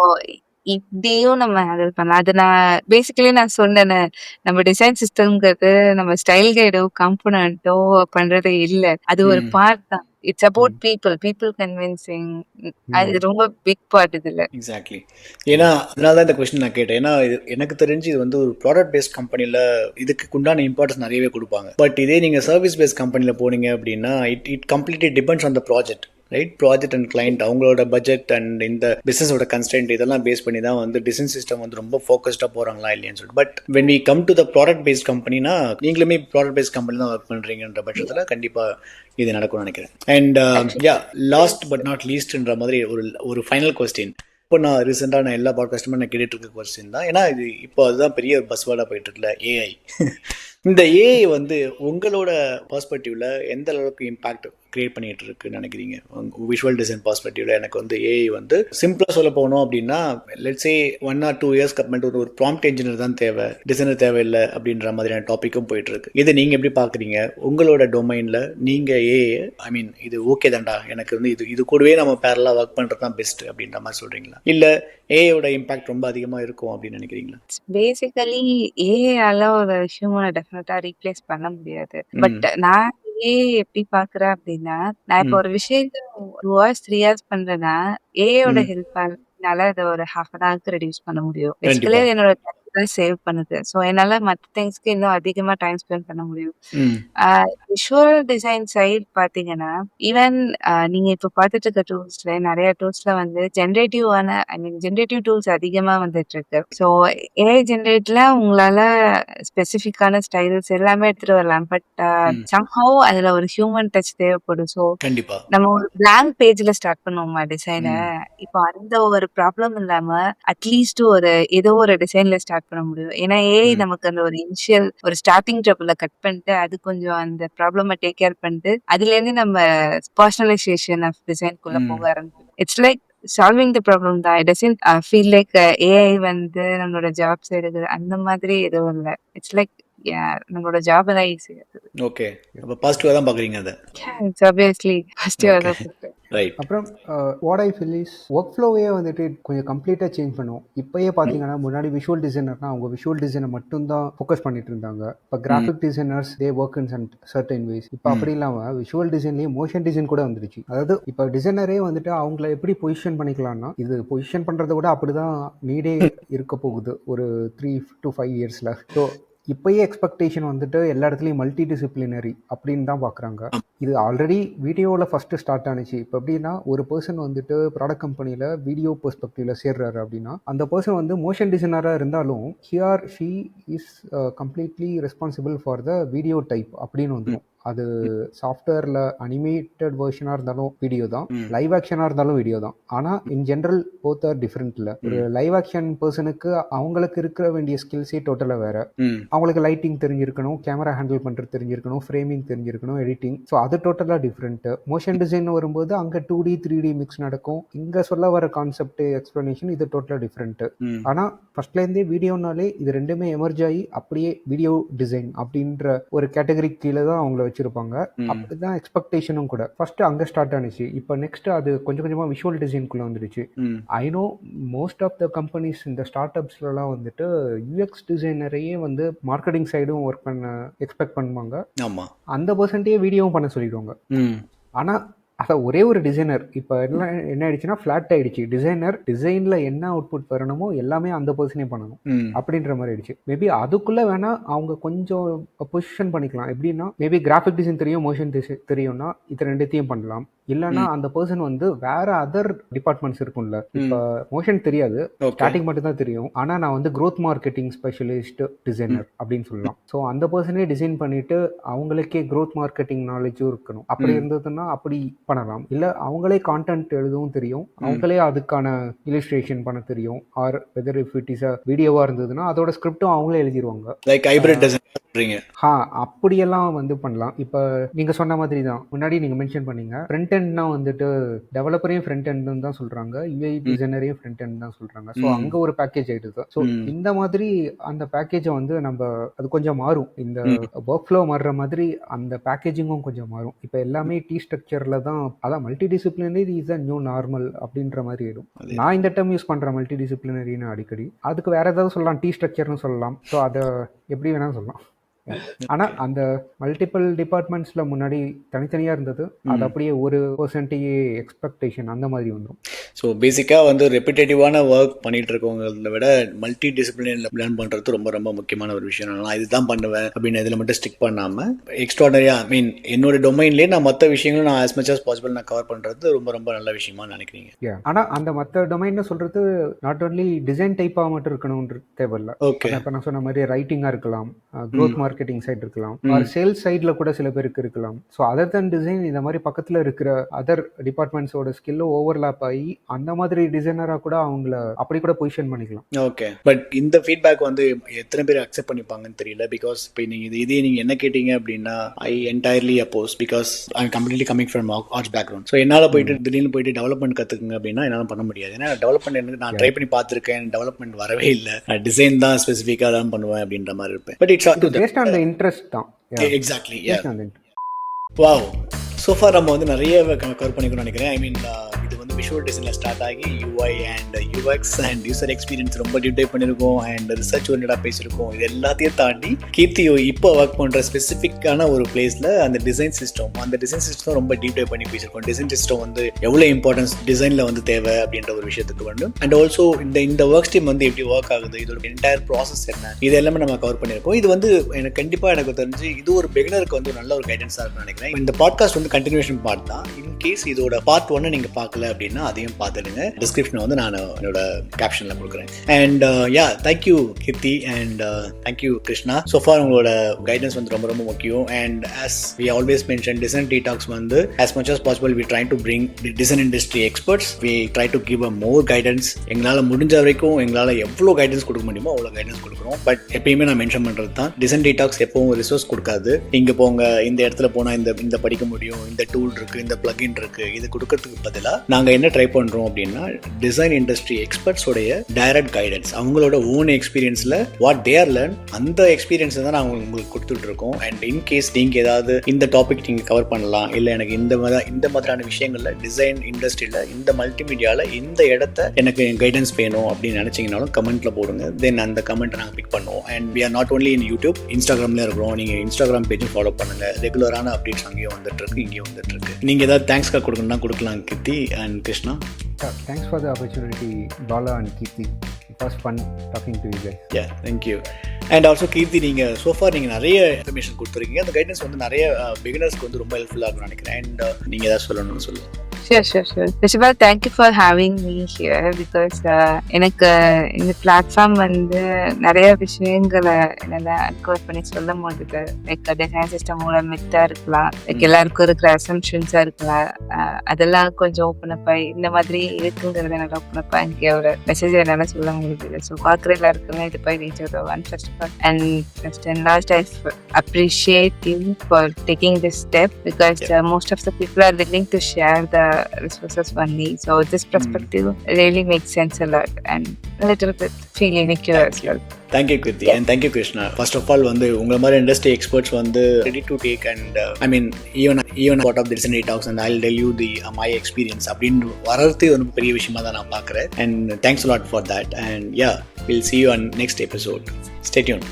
இப்படியும் நம்ம ஹேண்டில் பண்ணலாம். அது நான் பேசிக்கலி நான் சொன்னேனே, நம்ம டிசைன் சிஸ்டம்ங்கிறது நம்ம ஸ்டைல் கைடோ காம்போனன்ட்டோ பண்றது இல்ல. அது ஒரு பார்ட் தான். It's about people convincing. அது ரொம்ப பிக் பார்ட் இதுல. எக்ஸாக்ட்லி. ஏன்னா அதனால தான் இந்த கொஸ்டின் நான் கேட்டேன். ஏன்னா இது எனக்கு தெரிஞ்சு இது வந்து ஒரு ப்ராடக்ட் பேஸ்ட் கம்பெனியில் இதுக்கு உண்டான இம்பார்ட்டன்ஸ் நிறையவே கொடுப்பாங்க. பட் இதே நீங்கள் சர்வீஸ் பேஸ்ட் கம்பெனியில் போனீங்க அப்படின்னா it completely depends on the project, right? Project and client அவங்களோட பட்ஜெட் அண்ட் இந்த பிசினஸோட கன்ஸ்டன்ட் இதெல்லாம் பேஸ் பண்ணி தான் வந்து டிசைன் சிஸ்டம் வந்து ரொம்ப ஃபோக்கஸ்டாக போகிறாங்களா இல்லையான்னு சொல்லிட்டு. But when we come to the product based கம்பெனினா நீங்களுமே ப்ராடக்ட் பேஸ்ட் கம்பெனி தான் ஒர்க் பண்ணுறீங்கன்ற பட்சத்தில் கண்டிப்பாக இது நடக்கும்னு நினைக்கிறேன். அண்ட் லாஸ்ட் பட் நாட் லீஸ்ட்ன்ற மாதிரி ஒரு ஃபைனல் கொஸ்டின். இப்போ நான் ரீசெண்டாக நான் எல்லா பாட்காஸ்ட்டுமே நான் கேட்டுட்டு இருக்க கொஸ்டின் தான். ஏன்னா இது இப்போ அதுதான் பெரிய பஸ்வேர்டாக போயிட்டு இருக்குல்ல, ஏஐ. இந்த ஏஐ வந்து உங்களோட பெர்ஸ்பெக்டிவ்ல எந்த அளவுக்கு இம்பாக்ட் கிரியேட் பண்ணிட்டு இருக்குன்னு நினைக்கிறீங்க விஷுவல் டிசைன் பர்ஸ்பெக்டிவ்ல? எனக்கு வந்து ஏஐ வந்து சிம்பிளா சொல்ல போனோம் அப்படின்னா, லெட்ஸ் சே 1 or 2 இயர்ஸ்க்கு அப்புறமேட்டு ஒரு ப்ராம்ப்ட் இன்ஜினியர் தான் தேவை, டிசைனர் தேவையில்லை அப்படின்ற மாதிரியான டாப்பிக்கும் போயிட்டு இருக்கு. இதை நீங்க எப்படி பாக்குறீங்க உங்களோட டொமைன்ல? நீங்க ஏஐ ஐ மீன் இது ஓகே தான்டா, எனக்கு வந்து இது கூடவே நம்ம பேரலா ஒர்க் பண்றது தான் பெஸ்ட் அப்படின்ற மாதிரி சொல்றீங்களா, இல்ல ஏஐயோட இம்பாக்ட் ரொம்ப அதிகமா இருக்கும் அப்படின்னு நினைக்கிறீங்களா? பேசிக்கலி ஏஐயால ஒரு ஹியூமனை டெஃபினட்டா ரீப்ளேஸ் பண்ண முடியாது. ம். பட் நான் ஏஐ எப்படி பார்க்குறேன் அப்படின்னா, நான் இப்போ ம். ஒரு விஷயத்த 2 ஹார்ஸ் 3 ஹார்ஸ் பண்றேன்னா, ஏஐயோட ம். ஹெல்ப்பால அத ஒரு 1/2 அன் ஹவருக்கு ரெடியூஸ் பண்ண முடியும். பேசிக்கலி கண்டிப்பா. அது என்னோட டைம் தான் சேவ் பண்ணுது. ஸோ என்னால மத்த திங்ஸ்க்கு இன்னும் அதிகமா டைம் ஸ்பெண்ட் பண்ண முடியும். ம். விஷுவல் டிசைன் சைட் பார்த்தீங்கன்னா, ஈவன் நீங்க இப்போ பார்த்துட்டு இருக்க டூல்ஸ்ல நெறைய டூல்ஸ்ல வந்து ஜெனரேட்டிவ் டூல்ஸ் அதிகமா வந்துட்டுருக்கு. ஸோ ஏஐ ஜெனரேட்ல உங்களால ஸ்பெசிஃபிக்கான ஸ்டைல்ஸ் எல்லாமே எடுத்துட்டு வரலாம். பட் ம். சம்ஹவ் அதுல ஒரு ஹியூமன் டச் தேவைப்படும். ஸோ கண்டிப்பா. நம்ம ஒரு பிளாங்க் பேஜ்ல ஸ்டார்ட் பண்ணுவோமா டிசைன, ம். இப்போ அந்த ஒரு ப்ராப்ளம் இல்லாம அட்லீஸ்ட் ஏதோ ஒரு டிசைன்ல ஸ்டார்ட் பண்ண முடியும். ஏன்னா ஏஐ ம். நமக்கு அந்த ஒரு இனிஷியல் ஒரு ஸ்டார்ட்டிங் ட்ரபிள கட் பண்ணிட்டு, அது கொஞ்சம் அந்த ப்ராப்ளம டேக் கேர் பண்ணிட்டு, அதுலேருந்து நம்ம பர்சனலைசேஷன் ஆஃப் டிசைன்குள்ள ம். போக ஆரம்பிக்கும். It's like solving the problem தான். It doesn't feel like AI வந்து நம்மளோட ஜாப்ஸ் எடுக்குது. அந்த மாதிரி எதுவும் இல்ல. இட்ஸ் லைக் நம்மளோட ஜாப் எல்லாம் ஈஸியா இருக்குது. ஓகே. அப்ப பாசிட்டிவா தான் பாக்குறீங்க அத. இட்ஸ் ஆப்வியஸ்லி பாசிட்டிவா ஓகே. தான் இருக்கு. ரைட். அப்புறம் what I feel is work ஃப்ளோவே வந்துட்டு கொஞ்சம் கம்ப்ளீட்டாக சேஞ்ச் பண்ணுவோம். இப்போயே பார்த்தீங்கன்னா முன்னாடி விஷுவல் டிசைனர்னா அவங்க விஷுவல் டிசைனை மட்டும்தான் ஃபோக்கஸ் பண்ணிட்டு இருந்தாங்க. இப்போ ம். Graphic designers they work in certain ways. இப்போ ம். அப்படி இல்லாமல் விஷுவல் டிசைன்லேயே மோஷன் டிசைன் கூட வந்துருச்சு. அதாவது இப்போ டிசைனரே வந்துட்டு அவங்கள எப்படி பொசிஷன் பண்ணிக்கலாம்னா, இது பொசிஷன் பண்ணுறத விட அப்படி தான் நீடே இருக்க போகுது ஒரு 3 to 5 இயர்ஸில். ஸோ இப்போயே எக்ஸ்பெக்டேஷன் வந்துட்டு எல்லா இடத்துலையும் மல்டி டிசிப்ளினரி அப்படின்னு தான் பார்க்குறாங்க. ஆம். இது ஆல்ரெடி வீடியோவில் ஃபஸ்ட்டு ஸ்டார்ட் ஆனிச்சு. இப்போ எப்படின்னா ஒரு பர்சன் வந்துட்டு ப்ராடக்ட் கம்பெனியில் வீடியோ பெர்ஸ்பெக்டிவ்ல சேர்றாரு அப்படின்னா, அந்த பர்சன் வந்து மோஷன் டிசைனராக இருந்தாலும் he or she is completely responsible for the video type அப்படின்னு ம். வந்துடும். அது ம். சாஃப்ட்வேரில் அனிமேட்டட் வெர்ஷனாக இருந்தாலும் வீடியோ தான், ம். லைவ் ஆக்ஷனாக இருந்தாலும் வீடியோ தான். ஆனால் in general both are different. இல்லை ஒரு ம். லைவ் ஆக்ஷன் பர்சனுக்கு அவங்களுக்கு இருக்கிற வேண்டிய ஸ்கில்ஸே டோட்டலாக வேறு. ம். அவங்களுக்கு லைட்டிங் தெரிஞ்சிருக்கணும், கேமரா ஹேண்டில் பண்ணுறது தெரிஞ்சிருக்கணும், ஃப்ரேமிங் தெரிஞ்சிருக்கணும், எடிட்டிங். ஸோ அது டோட்டலாக டிஃப்ரெண்ட்டு. மோஷன் டிசைன் வரும்போது அங்கே 2D 3D மிக்ஸ் நடக்கும். இங்கே சொல்ல வர கான்செப்ட் எக்ஸ்ப்ளனேஷன் இது டோட்டலாக டிஃப்ரெண்ட்டு. ம். ஆனால் ஃபர்ஸ்ட்லேருந்தே வீடியோனாலே இது ரெண்டுமே எமர்ஜ் ஆகி அப்படியே வீடியோ டிசைன் அப்படின்ற ஒரு கேட்டகரி கீழே தான் அவங்கள வச்சுருப்பாங்க. ம். அப்படி தான் எக்ஸ்பெக்டேஷனும் கூட ஃபஸ்ட்டு அங்கே ஸ்டார்ட் ஆனிச்சு. இப்போ நெக்ஸ்ட் அது கொஞ்சம் கொஞ்சமாக விஷுவல் டிசைனுக்குள்ளே வந்துடுச்சு. ம். I know most of the companies இந்த ஸ்டார்ட் அப்ஸ்லாம் வந்துட்டு யூஎக்ஸ் டிசைனரையே வந்து மார்க்கெட்டிங் சைடும் ஒர்க் பண்ண எக்ஸ்பெக்ட் பண்ணுவாங்க. ஆமா. அந்த பர்சன்ட்டே வீடியோவும் பண்ண சொல்லிடுவாங்க. ம். ஆனால் அதை ஒரே ஒரு டிசைனர் இப்போ என்ன ஆயிடுச்சுன்னா ஃப்ளாட் ஆயிடுச்சு. டிசைனில் என்ன அவுட்புட் வரணுமோ எல்லாமே அந்த பர்சனே பண்ணணும் ம். அப்படின்ற மாதிரி ஆயிடுச்சு. மேபி அதுக்குள்ளே வேணால் அவங்க கொஞ்சம் பொசிஷன் பண்ணிக்கலாம். எப்படின்னா மேபி கிராஃபிக் டிசைன் தெரியும், மோஷன் டிசைன் தெரியும்னா இது ரெண்டுத்தையும் பண்ணலாம். இல்லைன்னா ம். அந்த பர்சன் வந்து வேற அதர் டிபார்ட்மெண்ட்ஸ் இருக்கும்ல. இப்போ ம். மோஷன் தெரியாது, ஓகே. ஸ்டார்டிங் மட்டும் தான் தெரியும். ஆனால் நான் வந்து growth மார்க்கெட்டிங் ஸ்பெஷலிஸ்ட் ம். டிசைனர் அப்படின்னு சொல்லலாம். ஸோ அந்த பர்சனே டிசைன் பண்ணிட்டு அவங்களுக்கே growth மார்க்கெட்டிங் நாலேஜும் இருக்கணும். அப்படி ம். இருந்ததுன்னா அப்படி பண்ணலாம். இல்லை அவங்களே கான்டென்ட் எழுதவும் தெரியும், ம். அவங்களே அதுக்கான இல்லஸ்ட்ரேஷன் பண்ண தெரியும். Or whether if it is a வீடியோவாக இருந்ததுன்னா அதோட ஸ்கிரிப்டும் அவங்களே எழுதிருவாங்க. லைக் ஹைபிரிட் டிசைன் சொல்றீங்க. அப்படியெல்லாம் வந்து பண்ணலாம். இப்போ நீங்கள் சொன்ன மாதிரி தான் முன்னாடி நீங்கள் மென்ஷன் பண்ணீங்க, ஃப்ரண்ட் எண்ட்னா வந்துட்டு டெவலப்பரையும் ஃப்ரண்ட் எண்ட்னு தான் சொல்கிறாங்க, யூஐ ம். டிசைனரையும் ஃப்ரண்ட் எண்ட் தான் சொல்கிறாங்க. ஸோ ம். அங்கே ஒரு பேக்கேஜ் ஆகிடுது. ஸோ ம். இந்த மாதிரி அந்த பேக்கேஜை வந்து நம்ம அது கொஞ்சம் மாறும். இந்த ம். ஒர்க் ஃப்ளோ மாறுற மாதிரி அந்த பேக்கேஜிங்கும் கொஞ்சம் மாறும். இப்போ எல்லாமே டீ ஸ்ட்ரக்சரில் தான், அதான் multi disciplinary is a new normal அப்படின்ற மாதிரி ஆயிடும். அதே. நான் இந்த டேர்ம் யூஸ் பண்ணுறேன் மல்டி டிசிப்ளினரின்னு அடிக்கடி. அதுக்கு வேற ஏதாவது சொல்லலாம், டீ ஸ்ட்ரக்சர்னு சொல்லலாம். ஸோ அதை எப்படி வேணாலும் சொல்லலாம். ஆனால் ஓகே. அந்த மல்டிபிள் டிபார்ட்மெண்ட்ஸில் முன்னாடி தனித்தனியாக இருந்தது, அது ம். அப்படியே ஒரு பர்சன்டேஜ் எக்ஸ்பெக்டேஷன் அந்த மாதிரி வந்துடும். ஸோ பேசிக்காக வந்து ரெப்பிட்டேட்டிவான ஒர்க் பண்ணிட்டு இருக்கவங்கள விட மல்டி டிசிப்ளினில் லேர்ன் பண்ணுறது ரொம்ப ரொம்ப முக்கியமான ஒரு விஷயம். நான் இதுதான் பண்ணுவேன் அப்படின்னு இதில் மட்டும் ஸ்டிக் பண்ணாமல் எக்ஸ்ட்ராடனரியா ஐ மீன் என்னோட டொமைன்லேயே நான் மற்ற விஷயங்களும் நான் as much as possible நான் கவர் பண்ணுறது ரொம்ப ரொம்ப நல்ல விஷயமா நினைக்கிறீங்க. ஆனால் அந்த மற்ற டொமைன்னு சொல்கிறது நாட் ஒன்லி டிசைன் டைப்பாக மட்டும் இருக்கணும்னு தேவையில்லை. ஓகே. இப்போ நான் சொன்ன மாதிரி ரைட்டிங்காக இருக்கலாம், ம். growth மார்க்கெட்டிங் மார்க்கெட்டிங் சைடு இருக்கலாம், ஆர் சேல்ஸ் சைடில் கூட சில பேருக்கு இருக்கலாம். ஸோ அதர் தன் டிசைன் இந்த மாதிரி பக்கத்தில் இருக்கிற அதர் டிபார்ட்மெண்ட்ஸோட ஸ்கில்லும் ஓவர்லாப் ஆகி அந்த மாதிரி டிசைனராக கூட அவங்கள அப்படி கூட பொசிஷன் பண்ணிக்கலாம். ஓகே, பட் இந்த ஃபீட்பேக் வந்து எத்தனை பேர் அக்செப்ட் பண்ணிப்பாங்கன்னு தெரியல. பிகாஸ் இப்போ நீங்கள் இதே நீங்கள் என்ன கேட்டீங்க அப்படின்னா I entirely oppose, because I completely coming from arts background. So என்னால் போயிட்டு திடீர்னு போயிட்டு டெவலப்மெண்ட் கற்றுக்குங்க அப்படின்னா என்னால் பண்ண முடியாது. ஏன்னா டெவலப்மெண்ட் எனக்கு நான் ட்ரை பண்ணி பார்த்துருக்கேன், டெவலப்மெண்ட் வரவே இல்லை, டிசைன் தான் ஸ்பெசிஃபிக்காக தான் பண்ணுவேன் அப்படின்ற மாதிரி இருப்பேன். But it's based on the interest தான். எக்ஸாக்ட்லி. வாவ், சோஃபார் நம்ம வந்து நிறைய கவர் பண்ணிக்கணும்னு நினைக்கிறேன். ஐ மீன் இது வந்து விஷுவல் டிசைனில் ஸ்டார்ட் ஆகி UI and UX and user experience ரொம்ப டீடைப் பண்ணியிருக்கோம் அண்ட் ரிசர்ச் ஓரியன்டாக பேசியிருக்கோம். இது எல்லாத்தையும் தாண்டி கீர்த்தி இப்போ ஒர்க் பண்ணுற ஸ்பெசிஃபிக்கான ஒரு பிளேஸில் அந்த டிசைன் சிஸ்டம் ரொம்ப டீடைப் பண்ணி பேசியிருக்கோம். டிசைன் சிஸ்டம் வந்து எவ்வளோ இம்பார்ட்டன்ஸ் டிசைனில் வந்து தேவை அப்படின்ற ஒரு விஷயத்துக்கு வந்து அண்ட் ஆல்சோ இந்த ஒர்க் ஸ்ட்ரீம் வந்து எப்படி ஒர்க் ஆகுது, இதோட என்டையர் ப்ராசஸ் என்ன, இது எல்லாமே நம்ம கவர் பண்ணியிருக்கோம். இது வந்து எனக்கு கண்டிப்பாக எனக்கு தெரிஞ்சு இது ஒரு பிகினருக்கு வந்து நல்ல ஒரு கைடன்ஸாக இருக்கும்னு நினைக்கிறேன். இந்த பாட்காஸ்ட் வந்து கண்டினியூஷன் பார்ட் தான். இன் கேஸ் இதோட பார்ட் 1 நீங்கள் பார்க்கல அப்படின்னா அதையும் பார்த்துடுங்க. டிஸ்கிரிப்ஷனில் வந்து நான் என்னோட கேப்ஷனில் கொடுக்குறேன். And thank you Keerthi and thank you Krishna. So far உங்களோட கைடன்ஸ் வந்து ரொம்ப ரொம்ப முக்கியம். And as we always mention, design detox வந்து as much as possible we try to bring the design industry experts. We try to give a more guidance. எங்களால் முடிஞ்ச வரைக்கும் எங்களால் எவ்வளோ கைடன்ஸ் கொடுக்க முடியுமோ அவ்வளோ கைடன்ஸ் கொடுக்குறோம். பட் எப்பயுமே நான் மென்ஷன் பண்ணுறது தான், டிசைன் டீடாக்ஸ் எப்பவும் ரிசோர்ஸ் கொடுக்காது. இங்கே போங்க, இந்த இடத்துல போனால் இந்த படிக்க முடியும், இந்த டூல் இருக்குது, இந்த பிளகின் இருக்குது, இது கொடுக்கறதுக்கு பதிலாக நாங்கள் என்ன ட்ரை பண்ணுறோம் அப்படின்னா டிசைன் இண்டஸ்ட்ரி எக்ஸ்பர்ட்ஸோடைய டைரக்ட் கைடன்ஸ், அவங்களோட ஓன் எக்ஸ்பீரியன்ஸில் வாட் தே ஆர் லேர்ன், அந்த எக்ஸ்பீரியன்ஸை தான் நாங்கள் உங்களுக்கு கொடுத்துட்ருக்கோம். அண்ட் இன்கேஸ் நீங்கள் ஏதாவது இந்த டாபிக் நீங்கள் கவர் பண்ணலாம், இல்லை எனக்கு இந்த மாதிரியான விஷயங்களில் டிசைன் இண்டஸ்ட்ரியில் இந்த மல்டிமீடியாவில் இந்த இடத்த எனக்கு கைடன்ஸ் வேணும் அப்படின்னு நினச்சிங்கனாலும் கமெண்ட்டில் போடுங்க. தென் அந்த கமெண்ட்டை நாங்கள் பிக் பண்ணுவோம். And we are not only in YouTube, இன்ஸ்டாகிராமில் இருக்கிறோம். நீங்கள் இன்ஸ்டாகிராம் பேஜும் ஃபாலோ பண்ணுங்கள். ரெகுலரான அப்டேட்ஸ் அங்கேயும் வந்துட்டுருக்கு, இங்கேயும் வந்துட்டுருக்கு. நீங்கள் ஏதாவது தேங்க்ஸ் கார்டு கொடுக்கணும்னா கொடுக்கலாம் Keerthi and Krishna. Thanks for the opportunity, Bala and Kirti. It was fun talking to you guys. Yeah, thank you. And also Keerthi, நீங்கள் சோஃபார் நீங்கள் நிறைய இன்ஃபர்மேஷன் கொடுத்துருக்கீங்க. அந்த கைடன்ஸ் வந்து நிறைய பிகினர்ஸ்க்கு வந்து ரொம்ப ஹெல்ப்ஃபுல்லாக இருக்கும்னு நினைக்கிறேன். அண்ட் நீங்கள் ஏதாவது சொல்லணும்னு சொல்லுங்கள். Sure. First of all, thank you for having me here because எனக்கு இந்த பிளாட்ஃபார்ம் வந்து நிறைய விஷயங்களை என்னால் அன்கவர் பண்ணி சொல்ல முடியுது. லைக் டிசைன் சிஸ்டமோட மித்தாக இருக்கலாம், லைக் எல்லாருக்கும் இருக்கிற அசம்ஷன்ஸாக இருக்கலாம், அதெல்லாம் கொஞ்சம் ஓப்பன் அப் ஆகி இந்த மாதிரி இருக்குங்கிறத என்னால் ஓப்பன் அப் ஆகி ஒரு மெசேஜ் என்னால் சொல்ல முடியுது. ஸோ பார்க்குற எல்லாருக்குமே இது போய் ரீச் ஆகுது. One first of all and first and last I appreciate you for taking this step because most of the people are willing to share the resources only. So this perspective really makes sense a lot and a little bit feel insecure as well. Thank you Keerthi and thank you Krishna. First of all வந்து உங்களை மாதிரி இண்டஸ்ட்ரி எக்ஸ்பர்ட்ஸ் வந்து ready to take and I mean even part of design talks and I tell you the my experience அப்படின்னு வரது ஒரு பெரிய விஷயமா தான் நான் பார்க்குறேன். And thanks a lot for that and yeah, we'll see you on next episode. Stay tuned.